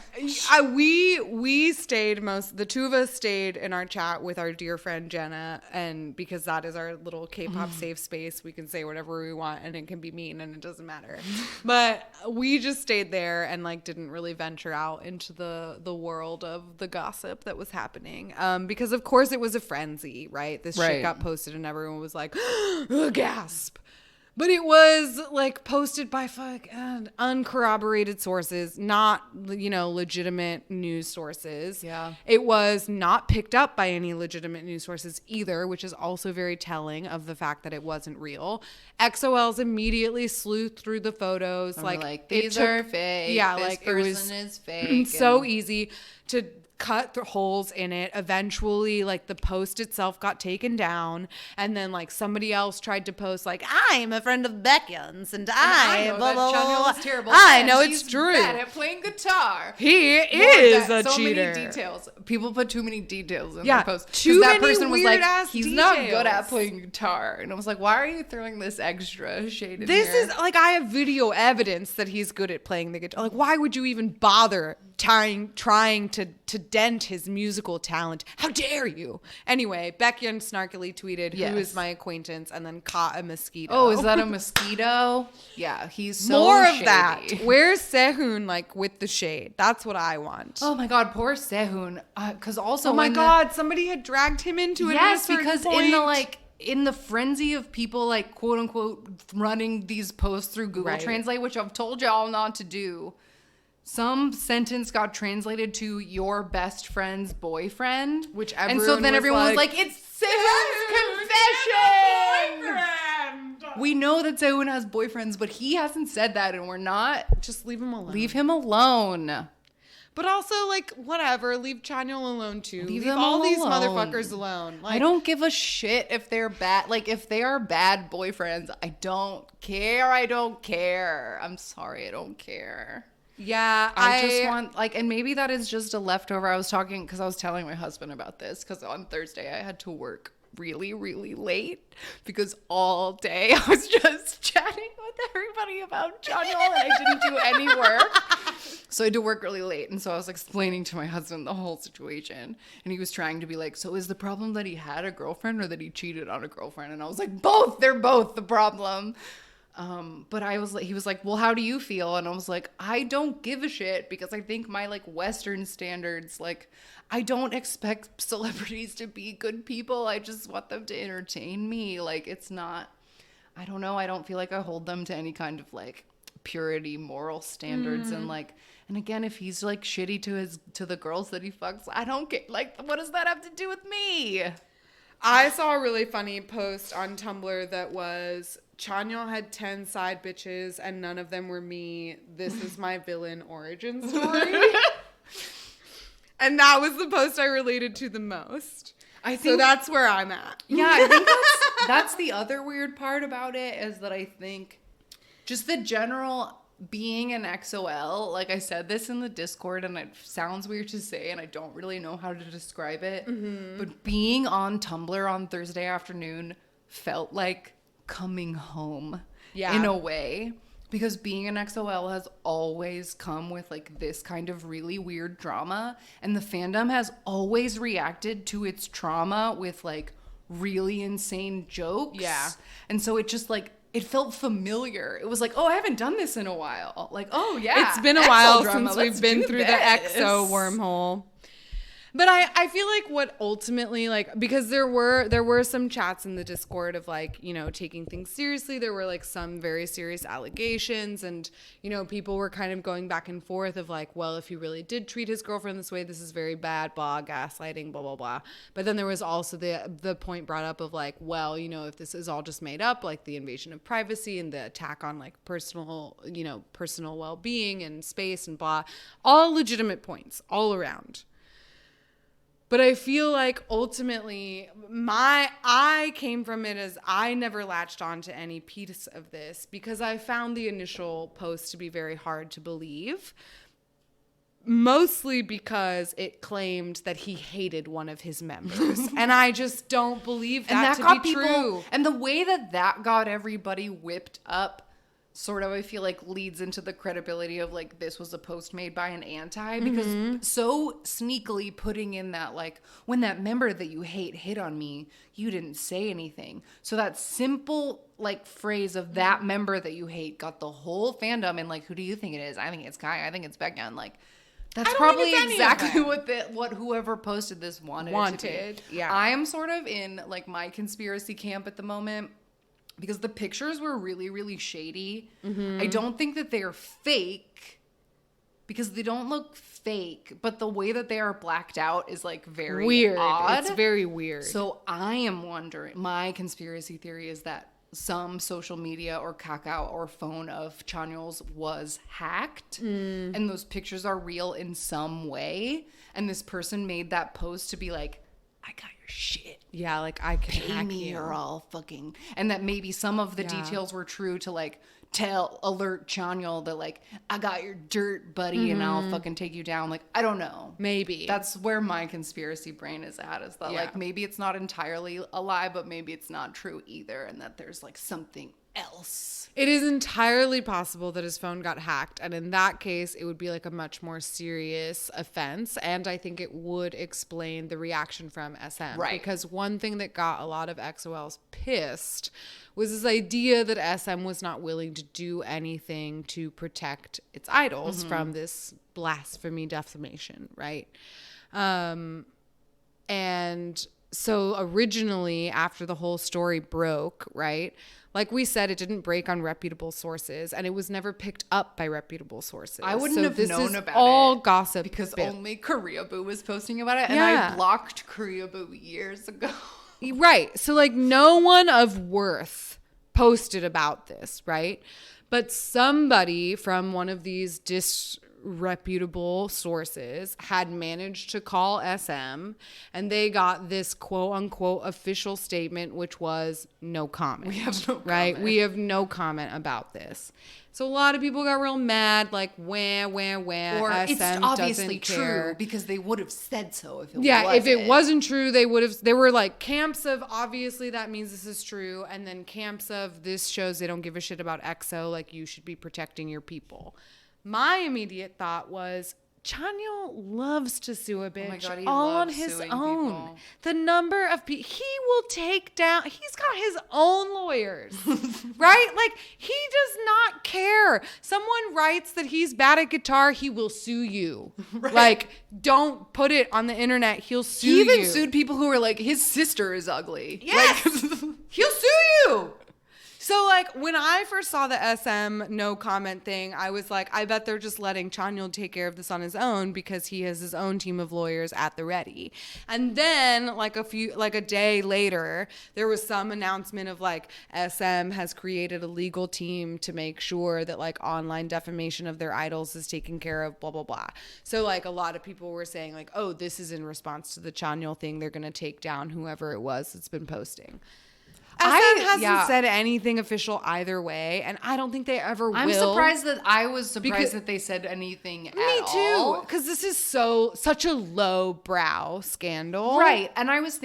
We stayed the two of us stayed in our chat with our dear friend Jenna, and because that is our little K-pop safe space, we can say whatever we want and it can be mean and it doesn't matter. But we just stayed there and like didn't really venture out into the world of the gossip that was happening, because of course it was a frenzy, right? This shit got posted and everyone was like, gasp. But it was like posted by uncorroborated sources, not, legitimate news sources. Yeah. It was not picked up by any legitimate news sources either, which is also very telling of the fact that it wasn't real. XOLs immediately sleuthed through the photos. Like these are fake. Yeah, this like person it was is fake. so easy to cut the holes in it. Eventually, like, the post itself got taken down, and then like somebody else tried to post like, I'm a friend of Baekhyun's and I know blah, blah, blah, blah. Terrible I friend. know He's it's true. Bad at playing guitar. He is a so cheater. Many details. People put too many details in Yeah, their post. too that many person was like, weird-ass he's not good details. at playing guitar, and I was like, why are you throwing this extra shade in This here? is like, I have video evidence that he's good at playing the guitar. Like, why would you even bother trying to dent his musical talent? How dare you? Anyway, Baekhyun snarkily tweeted, who is my acquaintance, and then caught a mosquito. Oh, is that a mosquito? Yeah, he's so more shady. of that. Where's Sehun, like, with the shade? That's what I want. Oh my god, poor Sehun. Because also, Oh my god, somebody had dragged him into it. Yes, at a because point. in the frenzy of people like quote unquote running these posts through Google Translate, which I've told y'all not to do, some sentence got translated to your best friend's boyfriend, Which and so then everyone was like, it's Sehun's confession. We know that Sehun has boyfriends, but he hasn't said that, and we're not. Just leave him alone. Leave him alone. But also, like, whatever. Leave Chanyeol alone, too. Leave them all these alone. motherfuckers alone. Like, I don't give a shit if they're bad. Like, if they are bad boyfriends, I don't care. I'm sorry, I don't care. Yeah, I just want, like, and maybe that is just a leftover. I was telling my husband about this because on Thursday I had to work really, really late because all day I was just chatting with everybody about Chanyeol and I didn't do any work. So I had to work really late. And so I was explaining to my husband the whole situation. And he was trying to be like, so is the problem that he had a girlfriend or that he cheated on a girlfriend? And I was like, both. They're both the problem. But he was like, well, how do you feel? And I was like, I don't give a shit because I think my like Western standards, like I don't expect celebrities to be good people. I just want them to entertain me. Like it's not, I don't know. I don't feel like I hold them to any kind of like purity, moral standards. And like, and again, if he's like shitty to the girls that he fucks, I don't get like, what does that have to do with me? I saw a really funny post on Tumblr that was, Chanyeol had 10 side bitches and none of them were me. This is my villain origin story. And that was the post I related to the most. So that's where I'm at. Yeah, I think that's the other weird part about it is that I think just the general being an XOL, like I said this in the Discord, and it sounds weird to say, and I don't really know how to describe it, but being on Tumblr on Thursday afternoon felt like coming home in a way. Because being an XOL has always come with like this kind of really weird drama. And the fandom has always reacted to its trauma with like really insane jokes. Yeah. And so it just like, it felt familiar. It was like, oh, I haven't done this in a while. Like, oh yeah. It's been a while since we've been through the XO wormhole. But I feel like what ultimately, like, because there were some chats in the Discord of like, you know, taking things seriously. There were like some very serious allegations, and, you know, people were kind of going back and forth of like, well, if he really did treat his girlfriend this way, this is very bad, blah, gaslighting, blah, blah, blah. But then there was also the point brought up of like, well, you know, if this is all just made up, like the invasion of privacy and the attack on like personal well-being and space and blah, all legitimate points all around. But I feel like ultimately I came from it as I never latched on to any piece of this because I found the initial post to be very hard to believe. Mostly because it claimed that he hated one of his members. And I just don't believe that to be true. And the way that got everybody whipped up sort of, I feel like, leads into the credibility of like this was a post made by an anti, because so sneakily putting in that like, when that member that you hate hit on me, you didn't say anything. So that simple like phrase of that member that you hate got the whole fandom and like, who do you think it is? I think it's Kai. I think it's Becca. And like, that's probably exactly what whoever posted this wanted it to be. Yeah. I am sort of in like my conspiracy camp at the moment, because the pictures were really, really shady. I don't think that they are fake, because they don't look fake, but the way that they are blacked out is like very weird. Odd. It's very weird. So I am wondering, my conspiracy theory is that some social media or Kakao or phone of Chanyeol's was hacked, and those pictures are real in some way, and this person made that post to be like, I got your shit. Yeah, like I can pay hack me you. or I'll fucking, and that maybe some of the details were true to like alert Chanyeol that like, I got your dirt, buddy, and I'll fucking take you down. Like, I don't know. Maybe. That's where my conspiracy brain is at, is that like maybe it's not entirely a lie, but maybe it's not true either, and that there's like something else. It is entirely possible that his phone got hacked, and in that case it would be like a much more serious offense, and I think it would explain the reaction from SM. Right. Because one thing that got a lot of XOLs pissed was this idea that SM was not willing to do anything to protect its idols from this blasphemy defamation, right? And so originally, after the whole story broke, right, like we said, it didn't break on reputable sources, and it was never picked up by reputable sources. I wouldn't have known about all it gossip because only Korea Boo was posting about it, and I blocked Korea Boo years ago. Right. So like no one of worth posted about this, right? But somebody from one of these disreputable sources had managed to call SM, and they got this quote unquote official statement, which was no comment. We have no right? comment. We have no comment about this. So a lot of people got real mad, like, wah. Or SM it's obviously doesn't care. true because they would have said so if it wasn't. Yeah, if it wasn't true, they would have. There were like camps of obviously that means this is true, and then camps of this shows they don't give a shit about EXO, like you should be protecting your people. My immediate thought was, Chanyeol loves to sue a bitch. Oh my God, he all on loves his suing own. people. The number of people he will take down. He's got his own lawyers, right? Like he does not care. Someone writes that he's bad at guitar, he will sue you. Right. Like, don't put it on the internet. He'll sue you. He even sued people who were like, his sister is ugly. Yes. Like, he'll sue you. So, like, when I first saw the SM no comment thing, I was like, I bet they're just letting Chanyeol take care of this on his own because he has his own team of lawyers at the ready. And then, like a day later, there was some announcement of like SM has created a legal team to make sure that like online defamation of their idols is taken care of, blah, blah, blah. So, like, a lot of people were saying like, oh, this is in response to the Chanyeol thing. They're going to take down whoever it was that's been posting. hasn't said anything official either way, and I don't think they ever will. I'm surprised that they said anything at all. Me too, because this is such a low brow scandal. Right, and I was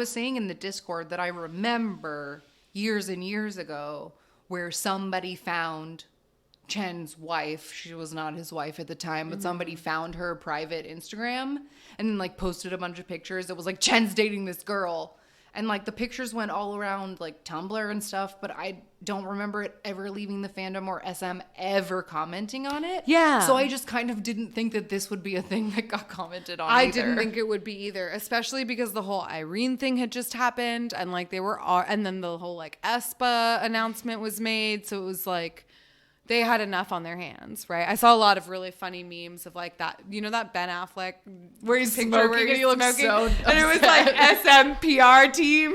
saying in the Discord that I remember years and years ago where somebody found Chen's wife. She was not his wife at the time, but somebody found her private Instagram and then like posted a bunch of pictures. It was like, Chen's dating this girl. And like the pictures went all around like Tumblr and stuff, but I don't remember it ever leaving the fandom or SM ever commenting on it. Yeah. So I just kind of didn't think that this would be a thing that got commented on I didn't think it would be either, especially because the whole Irene thing had just happened and like they were all, and then the whole like aespa announcement was made. So it was like, they had enough on their hands, right? I saw a lot of really funny memes of like that, you know, that Ben Affleck where he's smoking and he looks so upset. And it was like SM PR team.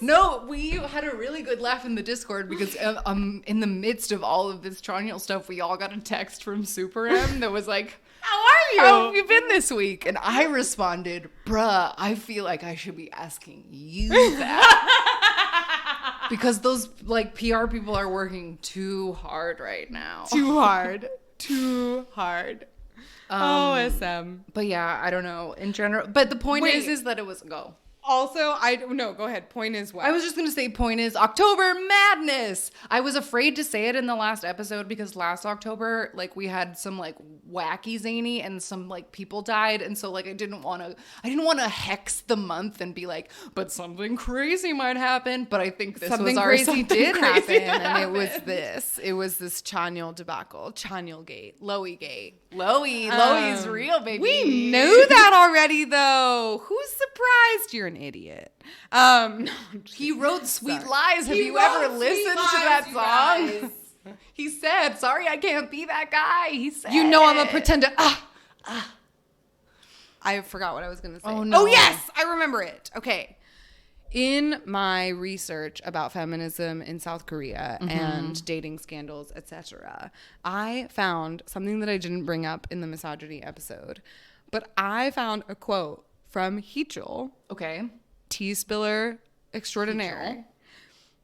No, we had a really good laugh in the Discord because in the midst of all of this Changkyun stuff, we all got a text from Super M that was like, how are you? How have you been this week? And I responded, bruh, I feel like I should be asking you that. Because those like PR people are working too hard right now. Too hard. SM. But yeah, I don't know in general. But the point is that it was a go. Also, go ahead. Point is what? I was just going to say point is October Madness. I was afraid to say it in the last episode because last October, like we had some like wacky zany and some like people died. And so like I didn't want to hex the month and be like, but something crazy might happen. But I think this something was our crazy something did crazy happen. And it was this Changkyun debacle, Changkyun gate, Loey gate. Loey's real, baby. We knew that already, though. Who's surprised? You're an idiot. No, he wrote Sweet Lies. Have you ever listened to that song? He said, sorry, I can't be that guy. He said, you know I'm a pretender. I forgot what I was going to say. Oh, no. Oh, yes. I remember it. Okay. In my research about feminism in South Korea and dating scandals, etc., I found something that I didn't bring up in the misogyny episode, but I found a quote from Heechul, tea spiller extraordinaire,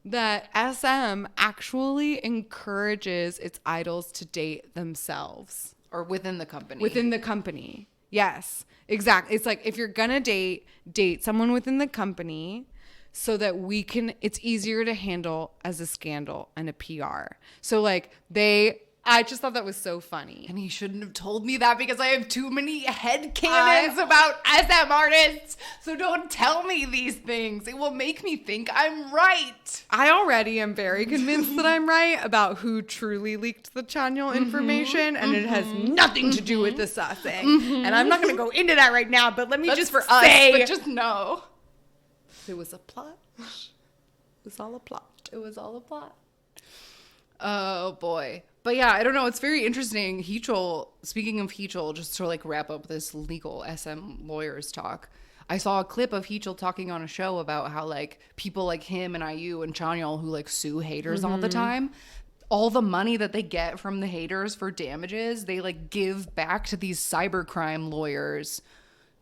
that SM actually encourages its idols to date themselves. Or within the company. Within the company. Yes, exactly. It's like if you're going to date someone within the company so that it's easier to handle as a scandal and a PR. So like I just thought that was so funny. And he shouldn't have told me that because I have too many headcanons about SM artists. So don't tell me these things. It will make me think I'm right. I already am very convinced that I'm right about who truly leaked the Changkyun information. And it has nothing to do with the sussing. And I'm not going to go into that right now, but let me just say. But just know. It was a plot. It was all a plot. It was all a plot. Oh, boy. But yeah, I don't know. It's very interesting. Heechul, speaking of Heechul, just to like wrap up this legal SM lawyers talk, I saw a clip of Heechul talking on a show about how like people like him and IU and Changkyun who like sue haters all the time, all the money that they get from the haters for damages, they like give back to these cybercrime lawyers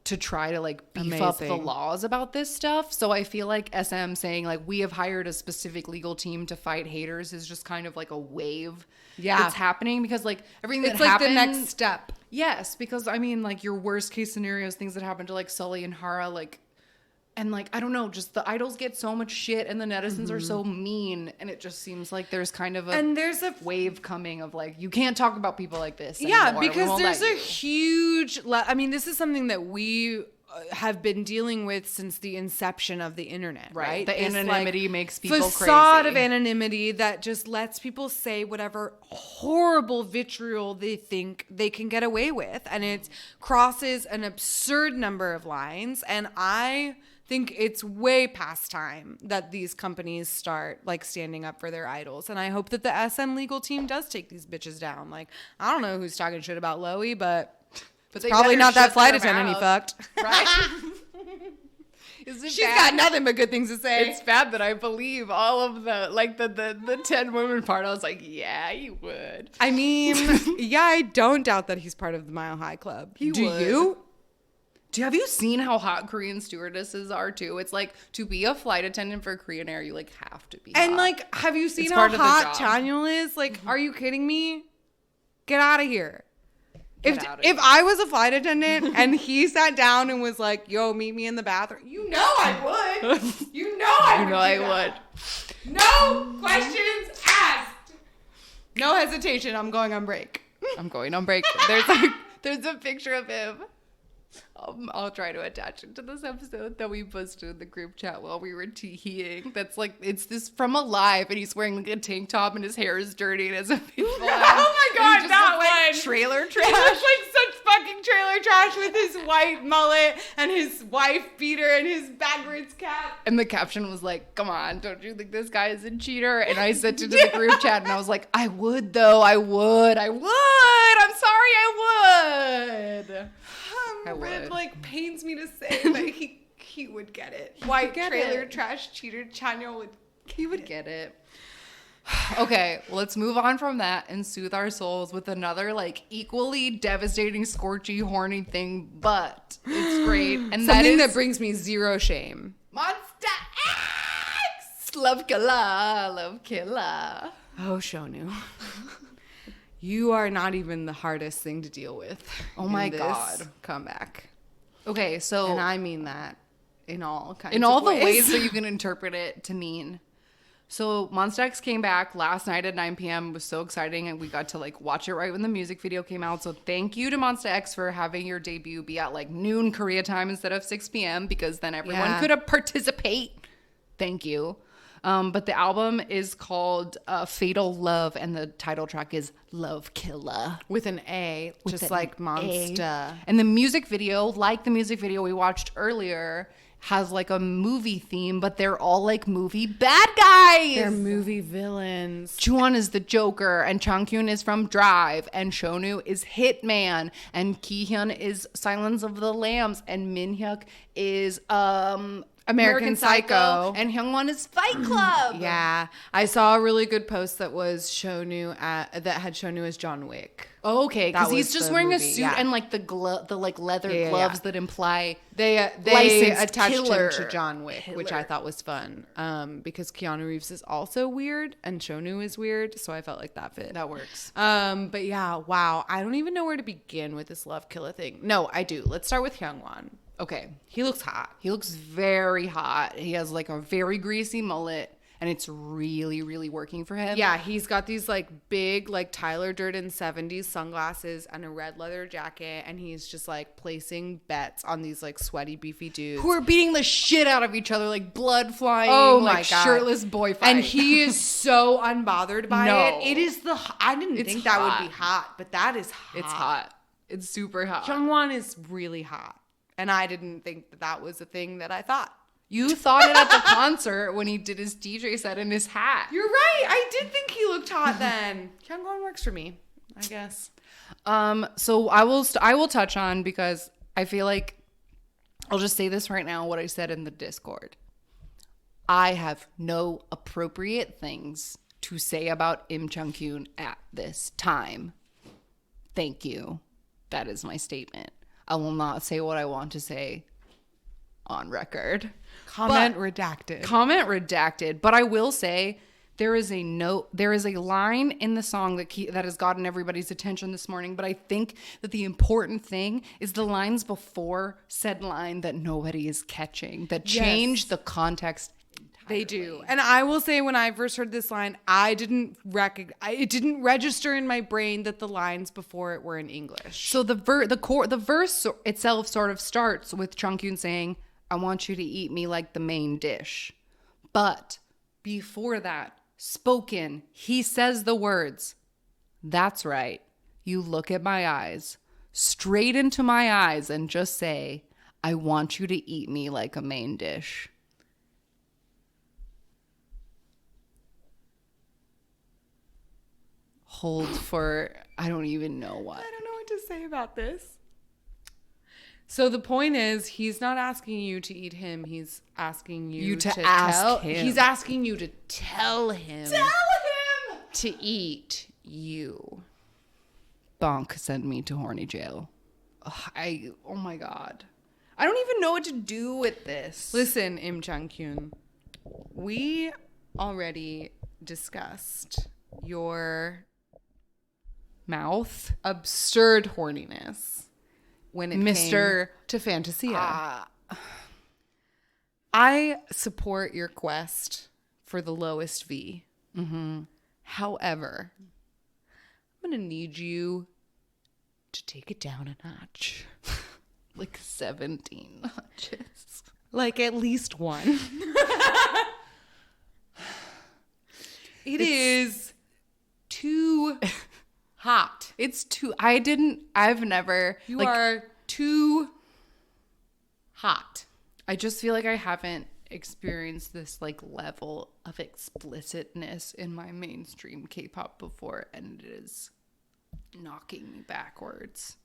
to try to like beef up the laws about this stuff. So I feel like SM saying like we have hired a specific legal team to fight haters is just kind of like a wave that's happening because like everything that happened. It's like the next step. Yes, because I mean like your worst case scenarios, things that happened to like Sully and Hara, like, and like I don't know, just the idols get so much shit and the netizens are so mean, and it just seems like there's kind of there's a wave coming of like you can't talk about people like this anymore. Yeah, because there's a huge I mean, this is something that we have been dealing with since the inception of the internet, right? The anonymity makes people crazy. Facade of anonymity that just lets people say whatever horrible vitriol they think they can get away with, and it crosses an absurd number of lines. And I think it's way past time that these companies start like standing up for their idols. And I hope that the SM legal team does take these bitches down. Like, I don't know who's talking shit about Loey, but it's probably not that flight attendant he fucked. Right? She's got nothing but good things to say. It's bad that I believe all of the 10 women part. I was like, yeah, you would. I mean, yeah, I don't doubt that he's part of the Mile High Club. Do you? Have you seen how hot Korean stewardesses are too? It's like, to be a flight attendant for Korean Air, you like have to be And hot. like, have you seen It's how part of the hot job. Changkyun is? Like, are you kidding me? Get out of here. Get outta If here. I was a flight attendant and he sat down and was like, yo, meet me in the bathroom, you know I would. You know I would. I would. No questions asked. No hesitation. I'm going on break. I'm going on break. There's a picture of him. I'll try to attach it to this episode that we posted in the group chat while we were teeing. That's like, it's this from Alive, and he's wearing like a tank top and his hair is dirty and has a baseball Oh my God, that like one. trailer He trash. looks like such fucking trailer trash with his white mullet and his wife beater and his backwards cap. And the caption was like, come on, don't you think this guy is a cheater? And I sent it to the group chat and I was like, I would though. I would. I'm sorry, I would. Red like pains me to say that he would get it. White get trailer it. trash cheater Chanyeol would. He would get it. Okay, let's move on from that and soothe our souls with another like equally devastating, scorchy, horny thing, but it's great. And Something that that brings me zero shame. Monsta X! Love killer. Oh, Shonu. You are not even the hardest thing to deal with. Oh my in this God. comeback. Okay, so And I mean that in all kinds in of all the ways. ways that you can interpret it to mean. So Monsta X came back last night at 9 p.m. It was so exciting, and we got to like watch it right when the music video came out. So thank you to Monsta X for having your debut be at like noon Korea time instead of 6 p.m. because then everyone could participate. Thank you. But the album is called Fatal Love, and the title track is Love Killer. With an A, With just an like A. Monsta. And the music video, like the music video we watched earlier, has like a movie theme, but they're all like movie bad guys. They're movie villains. Chuan is the Joker, and Changkyun is from Drive, and Shonu is Hitman, and Kihyun is Silence of the Lambs, and Minhyuk is American Psycho, and Hyungwon is Fight Club. Yeah, I saw a really good post that was Shonu that had Shonu as John Wick. Okay, because That he's was just the wearing a movie, suit yeah. and like the like leather gloves that imply They licensed attached killer. him to John Wick, which I thought was fun. Because Keanu Reeves is also weird and Shonu is weird, so I felt like that fit. that works. But yeah, wow. I don't even know where to begin with this love killer thing. No, I do. Let's start with Hyungwon. Okay, He looks hot. he looks very hot. He has like a very greasy mullet, and it's really, really working for him. Yeah, he's got these like big, like Tyler Durden 70s sunglasses and a red leather jacket, and he's just like placing bets on these like sweaty, beefy dudes. who are beating the shit out of each other, like blood flying, Oh like my God. shirtless boy fight. And he is so unbothered by No. it. It is I didn't It's think that would hot. be hot, but that is hot. It's hot. It's super hot. Hyungwon is really hot. And I didn't think that was a thing that I thought. You thought it at the concert when he did his DJ set in his hat. You're right. I did think he looked hot then. Hyungwon works for me, I guess. So I will touch on, because I feel like I'll just say this right now, what I said in the Discord. I have no appropriate things to say about Im Changkyun at this time. Thank you. That is my statement. I will not say what I want to say on record. Comment redacted. Comment redacted. But I will say there is a line in the song that has gotten everybody's attention this morning. But I think that the important thing is the lines before said line that nobody is catching, that change the context. They do. And I will say, when I first heard this line, it didn't register in my brain that the lines before it were in English. So the verse itself sort of starts with Changkyun saying, "I want you to eat me like the main dish." But before that, spoken, he says the words, "That's right. You look at my eyes, straight into my eyes, and just say, I want you to eat me like a main dish." Hold for, I don't even know what. I don't know what to say about this. So the point is, he's not asking you to eat him. He's asking you to ask him. He's asking you to tell him. Tell him! To eat you. Bonk, send me to horny jail. Ugh, oh my God. I don't even know what to do with this. Listen, Changkyun, we already discussed your mouth absurd horniness when it came to Fantasia. I support your quest for the lowest V. Mm-hmm. However, I'm going to need you to take it down a notch. Like 17 notches. Like at least one. It is too hot. It's too... I've never... You are too hot. I just feel like I haven't experienced this like level of explicitness in my mainstream K-pop before, and it is knocking me backwards.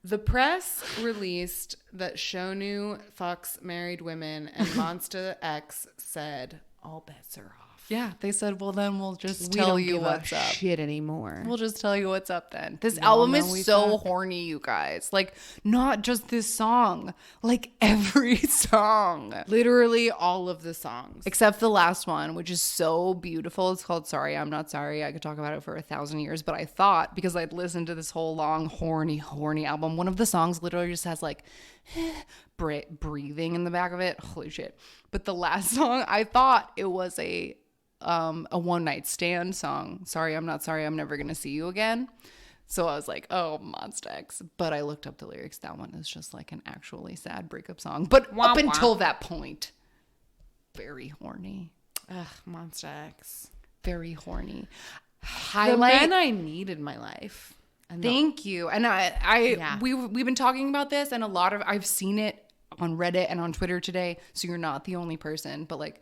The press released that Shonu fucks married women, and Monsta X said all bets are off. Yeah, they said, well, then we'll just We tell don't you give what's a up. shit anymore. We'll just tell you what's up then. This Y'all album know is we so fuck. horny, you guys. Like, not just this song. Like, every song. Literally all of the songs. Except the last one, which is so beautiful. It's called Sorry, I'm Not Sorry. I could talk about it for 1,000 years. But I thought, because I'd listened to this whole long, horny album, one of the songs literally just has like breathing in the back of it. Holy shit. But the last song, I thought it was a one night stand song. Sorry, I'm not sorry. I'm never going to see you again. So I was like, oh, Monsta X. But I looked up the lyrics. That one is just like an actually sad breakup song. But up until that point, very horny. Ugh, Monsta X. Very horny. The men I need in my life. And Thank you. And we've been talking about this, and I've seen it on Reddit and on Twitter today. So you're not the only person, but like,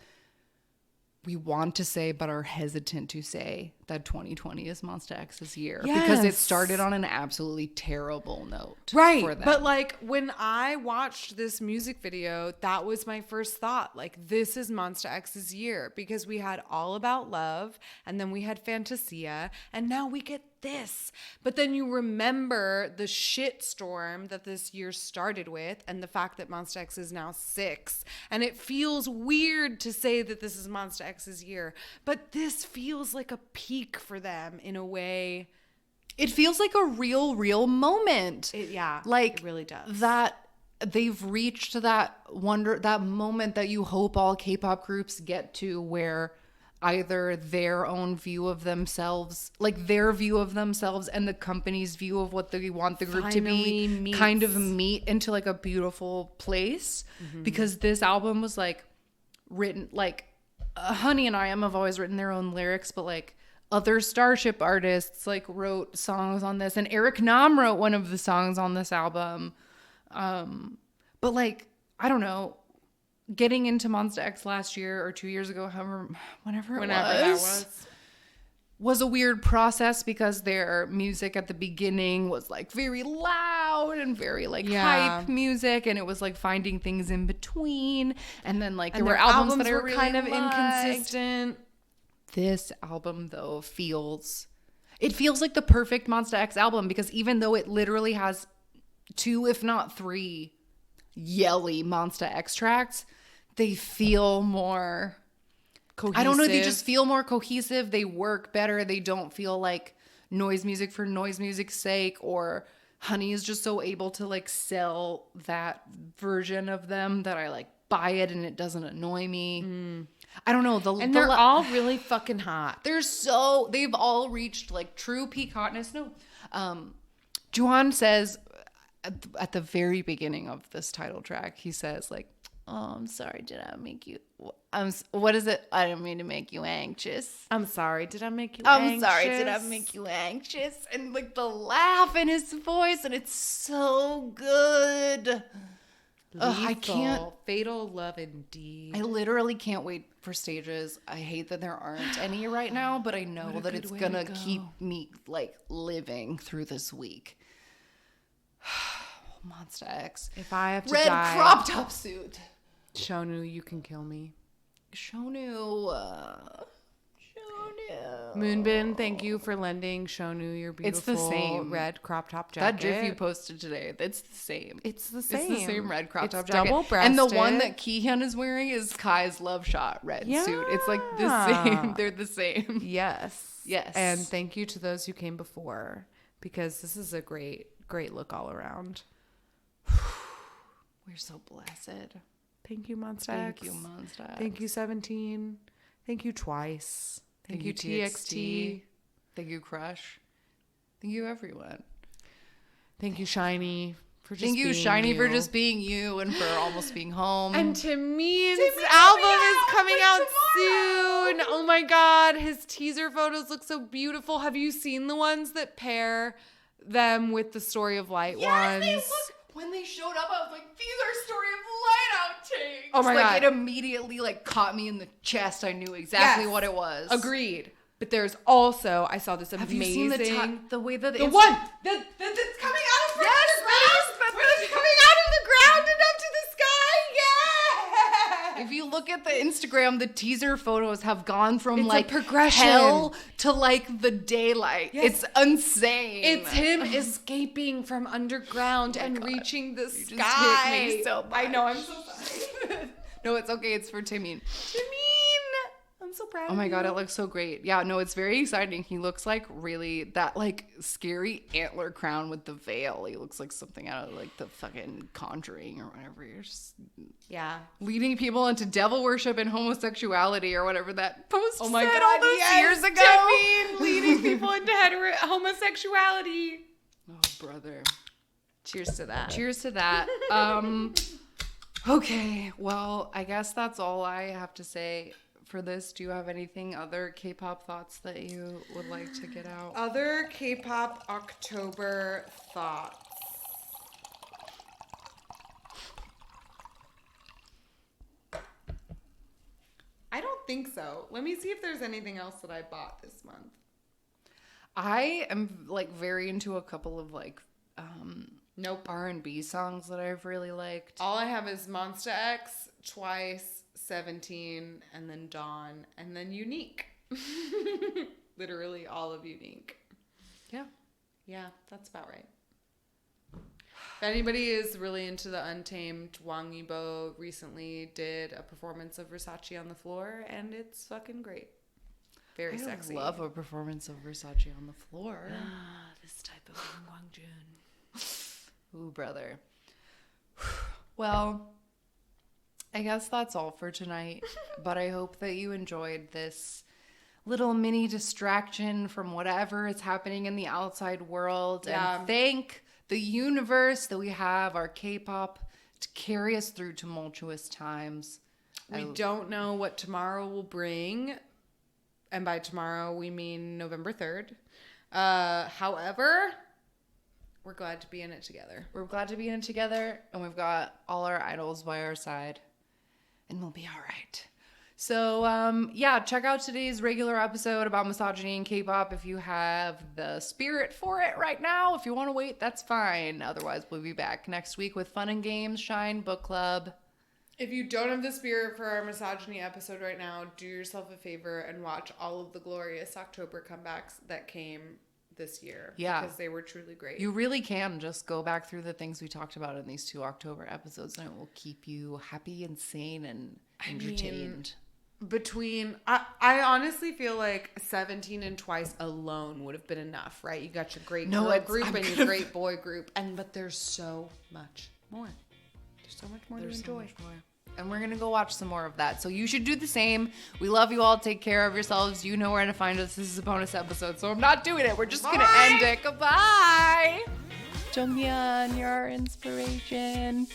we want to say, but are hesitant to say that 2020 is Monsta X's year because it started on an absolutely terrible note. Right. For them. But like when I watched this music video, that was my first thought. Like, this is Monsta X's year, because we had All About Love, and then we had Fantasia, and now we get this. But then you remember the shitstorm that this year started with, and the fact that Monsta X is now 6. And it feels weird to say that this is Monsta X's year, but this feels like a peak for them in a way. It feels like a real moment. Like, it really does. That they've reached that moment that you hope all K-pop groups get to, where either their own view of themselves, like their view of themselves, and the company's view of what they want the group to be kind of meet into like a beautiful place. Mm-hmm. Because this album was like written, like Honey and I.M have always written their own lyrics, but like other Starship artists like wrote songs on this, and Eric Nam wrote one of the songs on this album. But like, I don't know, getting into Monsta X last year or 2 years ago, whenever that was a weird process, because their music at the beginning was like very loud and very like hype music, and it was like finding things in between, and then like there were albums that were really kind of liked. inconsistent. This album though feels like the perfect Monsta X album, because even though it literally has 2 if not 3 yelly Monsta X tracks, they feel more cohesive. I don't know, they just feel more cohesive. They work better. They don't feel like noise music for noise music's sake, or Honey is just so able to like sell that version of them that I like buy it and it doesn't annoy me. I don't know. They're all really fucking hot. They've all reached like true peak hotness. No. Juan says at the very beginning of this title track, he says like, oh, I'm sorry, did I make you... what is it? I didn't mean to make you anxious. I'm sorry, did I make you anxious? I'm sorry, did I make you anxious? And like the laugh in his voice, and it's so good. I can't... Fatal love indeed. I literally can't wait for stages. I hate that there aren't any right now, but I know that it's gonna keep me like living through this week. Monsta X. If I have to die... Red crop top suit. Shonu, you can kill me. Shonu. Moonbin, thank you for lending Shonu your beautiful It's the same red crop top jacket. That GIF you posted today, it's the same. It's the same. It's the same red crop top jacket. Double-breasted. And the one that Kihyun is wearing is Kai's Love Shot red suit. It's like the same. They're the same. Yes. Yes. And thank you to those who came before, because this is a great look all around. We're so blessed. Thank you, Monsta X. Thank you, Monsta X. Thank you, 17. Thank you, Twice. Thank you, TXT. Thank you, Crush. Thank you, everyone. Thank you, Shiny, for just Thank you, being Shiny, you. for just being you and for almost being home. And Tamin's album is coming out soon. Oh my God, his teaser photos look so beautiful. Have you seen the ones that pair them with the Story of Light ones? They look. When they showed up, I was like, these are Story of Light outtakes. Oh my God. It immediately caught me in the chest. I knew exactly what it was. Agreed. But there's also, I saw this amazing. Have you seen the way that the one that's coming out of the ground? Where it's coming out of the ground and up to the sky? Yeah. If you look at the Instagram, the teaser photos have gone from It's a progression. hell to the daylight. Yes. It's insane. It's him escaping from underground and reaching the sky. Just hit me so much. I know, I'm so sorry. No, it's okay. It's for Tamin. I'm so proud Oh of my you. God, it looks so great. Yeah, no, it's very exciting. He looks like really that scary antler crown with the veil. He looks like something out of the fucking Conjuring or whatever. You're just leading people into devil worship and homosexuality or whatever that post said all those years ago. Tamin, leading people into homosexuality. Oh, brother. Cheers to that. Cheers to that. Okay, well, I guess that's all I have to say for this. Do you have anything other K-pop thoughts that you would like to get out? Other K-pop October thoughts. I don't think so. Let me see if there's anything else that I bought this month. I am very into a couple of Nope. R&B songs that I've really liked. All I have is Monsta X, Twice, 17, and then Dawn, and then Unique. Literally all of Unique. Yeah. Yeah, that's about right. If anybody is really into the Untamed, Wang Yibo recently did a performance of Versace on the floor, and it's fucking great. Very sexy. I love a performance of Versace on the floor. This type of Wangjun. Ooh, brother. Well, I guess that's all for tonight, but I hope that you enjoyed this little mini distraction from whatever is happening in the outside world. Yeah. And thank the universe that we have our K-pop to carry us through tumultuous times. We don't know what tomorrow will bring, and by tomorrow we mean November 3rd. However, we're glad to be in it together. We're glad to be in it together, and we've got all our idols by our side, and we'll be all right. So, check out today's regular episode about misogyny and K-pop if you have the spirit for it right now. If you want to wait, that's fine. Otherwise, we'll be back next week with fun and games, Shine Book Club. If you don't have the spirit for our misogyny episode right now, do yourself a favor and watch all of the glorious October comebacks that came this year. Yeah. Because they were truly great. You really can just go back through the things we talked about in these 2 October episodes, and it will keep you happy and sane and entertained. I honestly feel like 17 and Twice alone would have been enough, right? You got your great girl group and your great boy group, but there's so much more. There's so much more to enjoy. And we're going to go watch some more of that. So you should do the same. We love you all. Take care of yourselves. You know where to find us. This is a bonus episode, so I'm not doing it. We're just going to end it. Goodbye. Changkyun, you're our inspiration.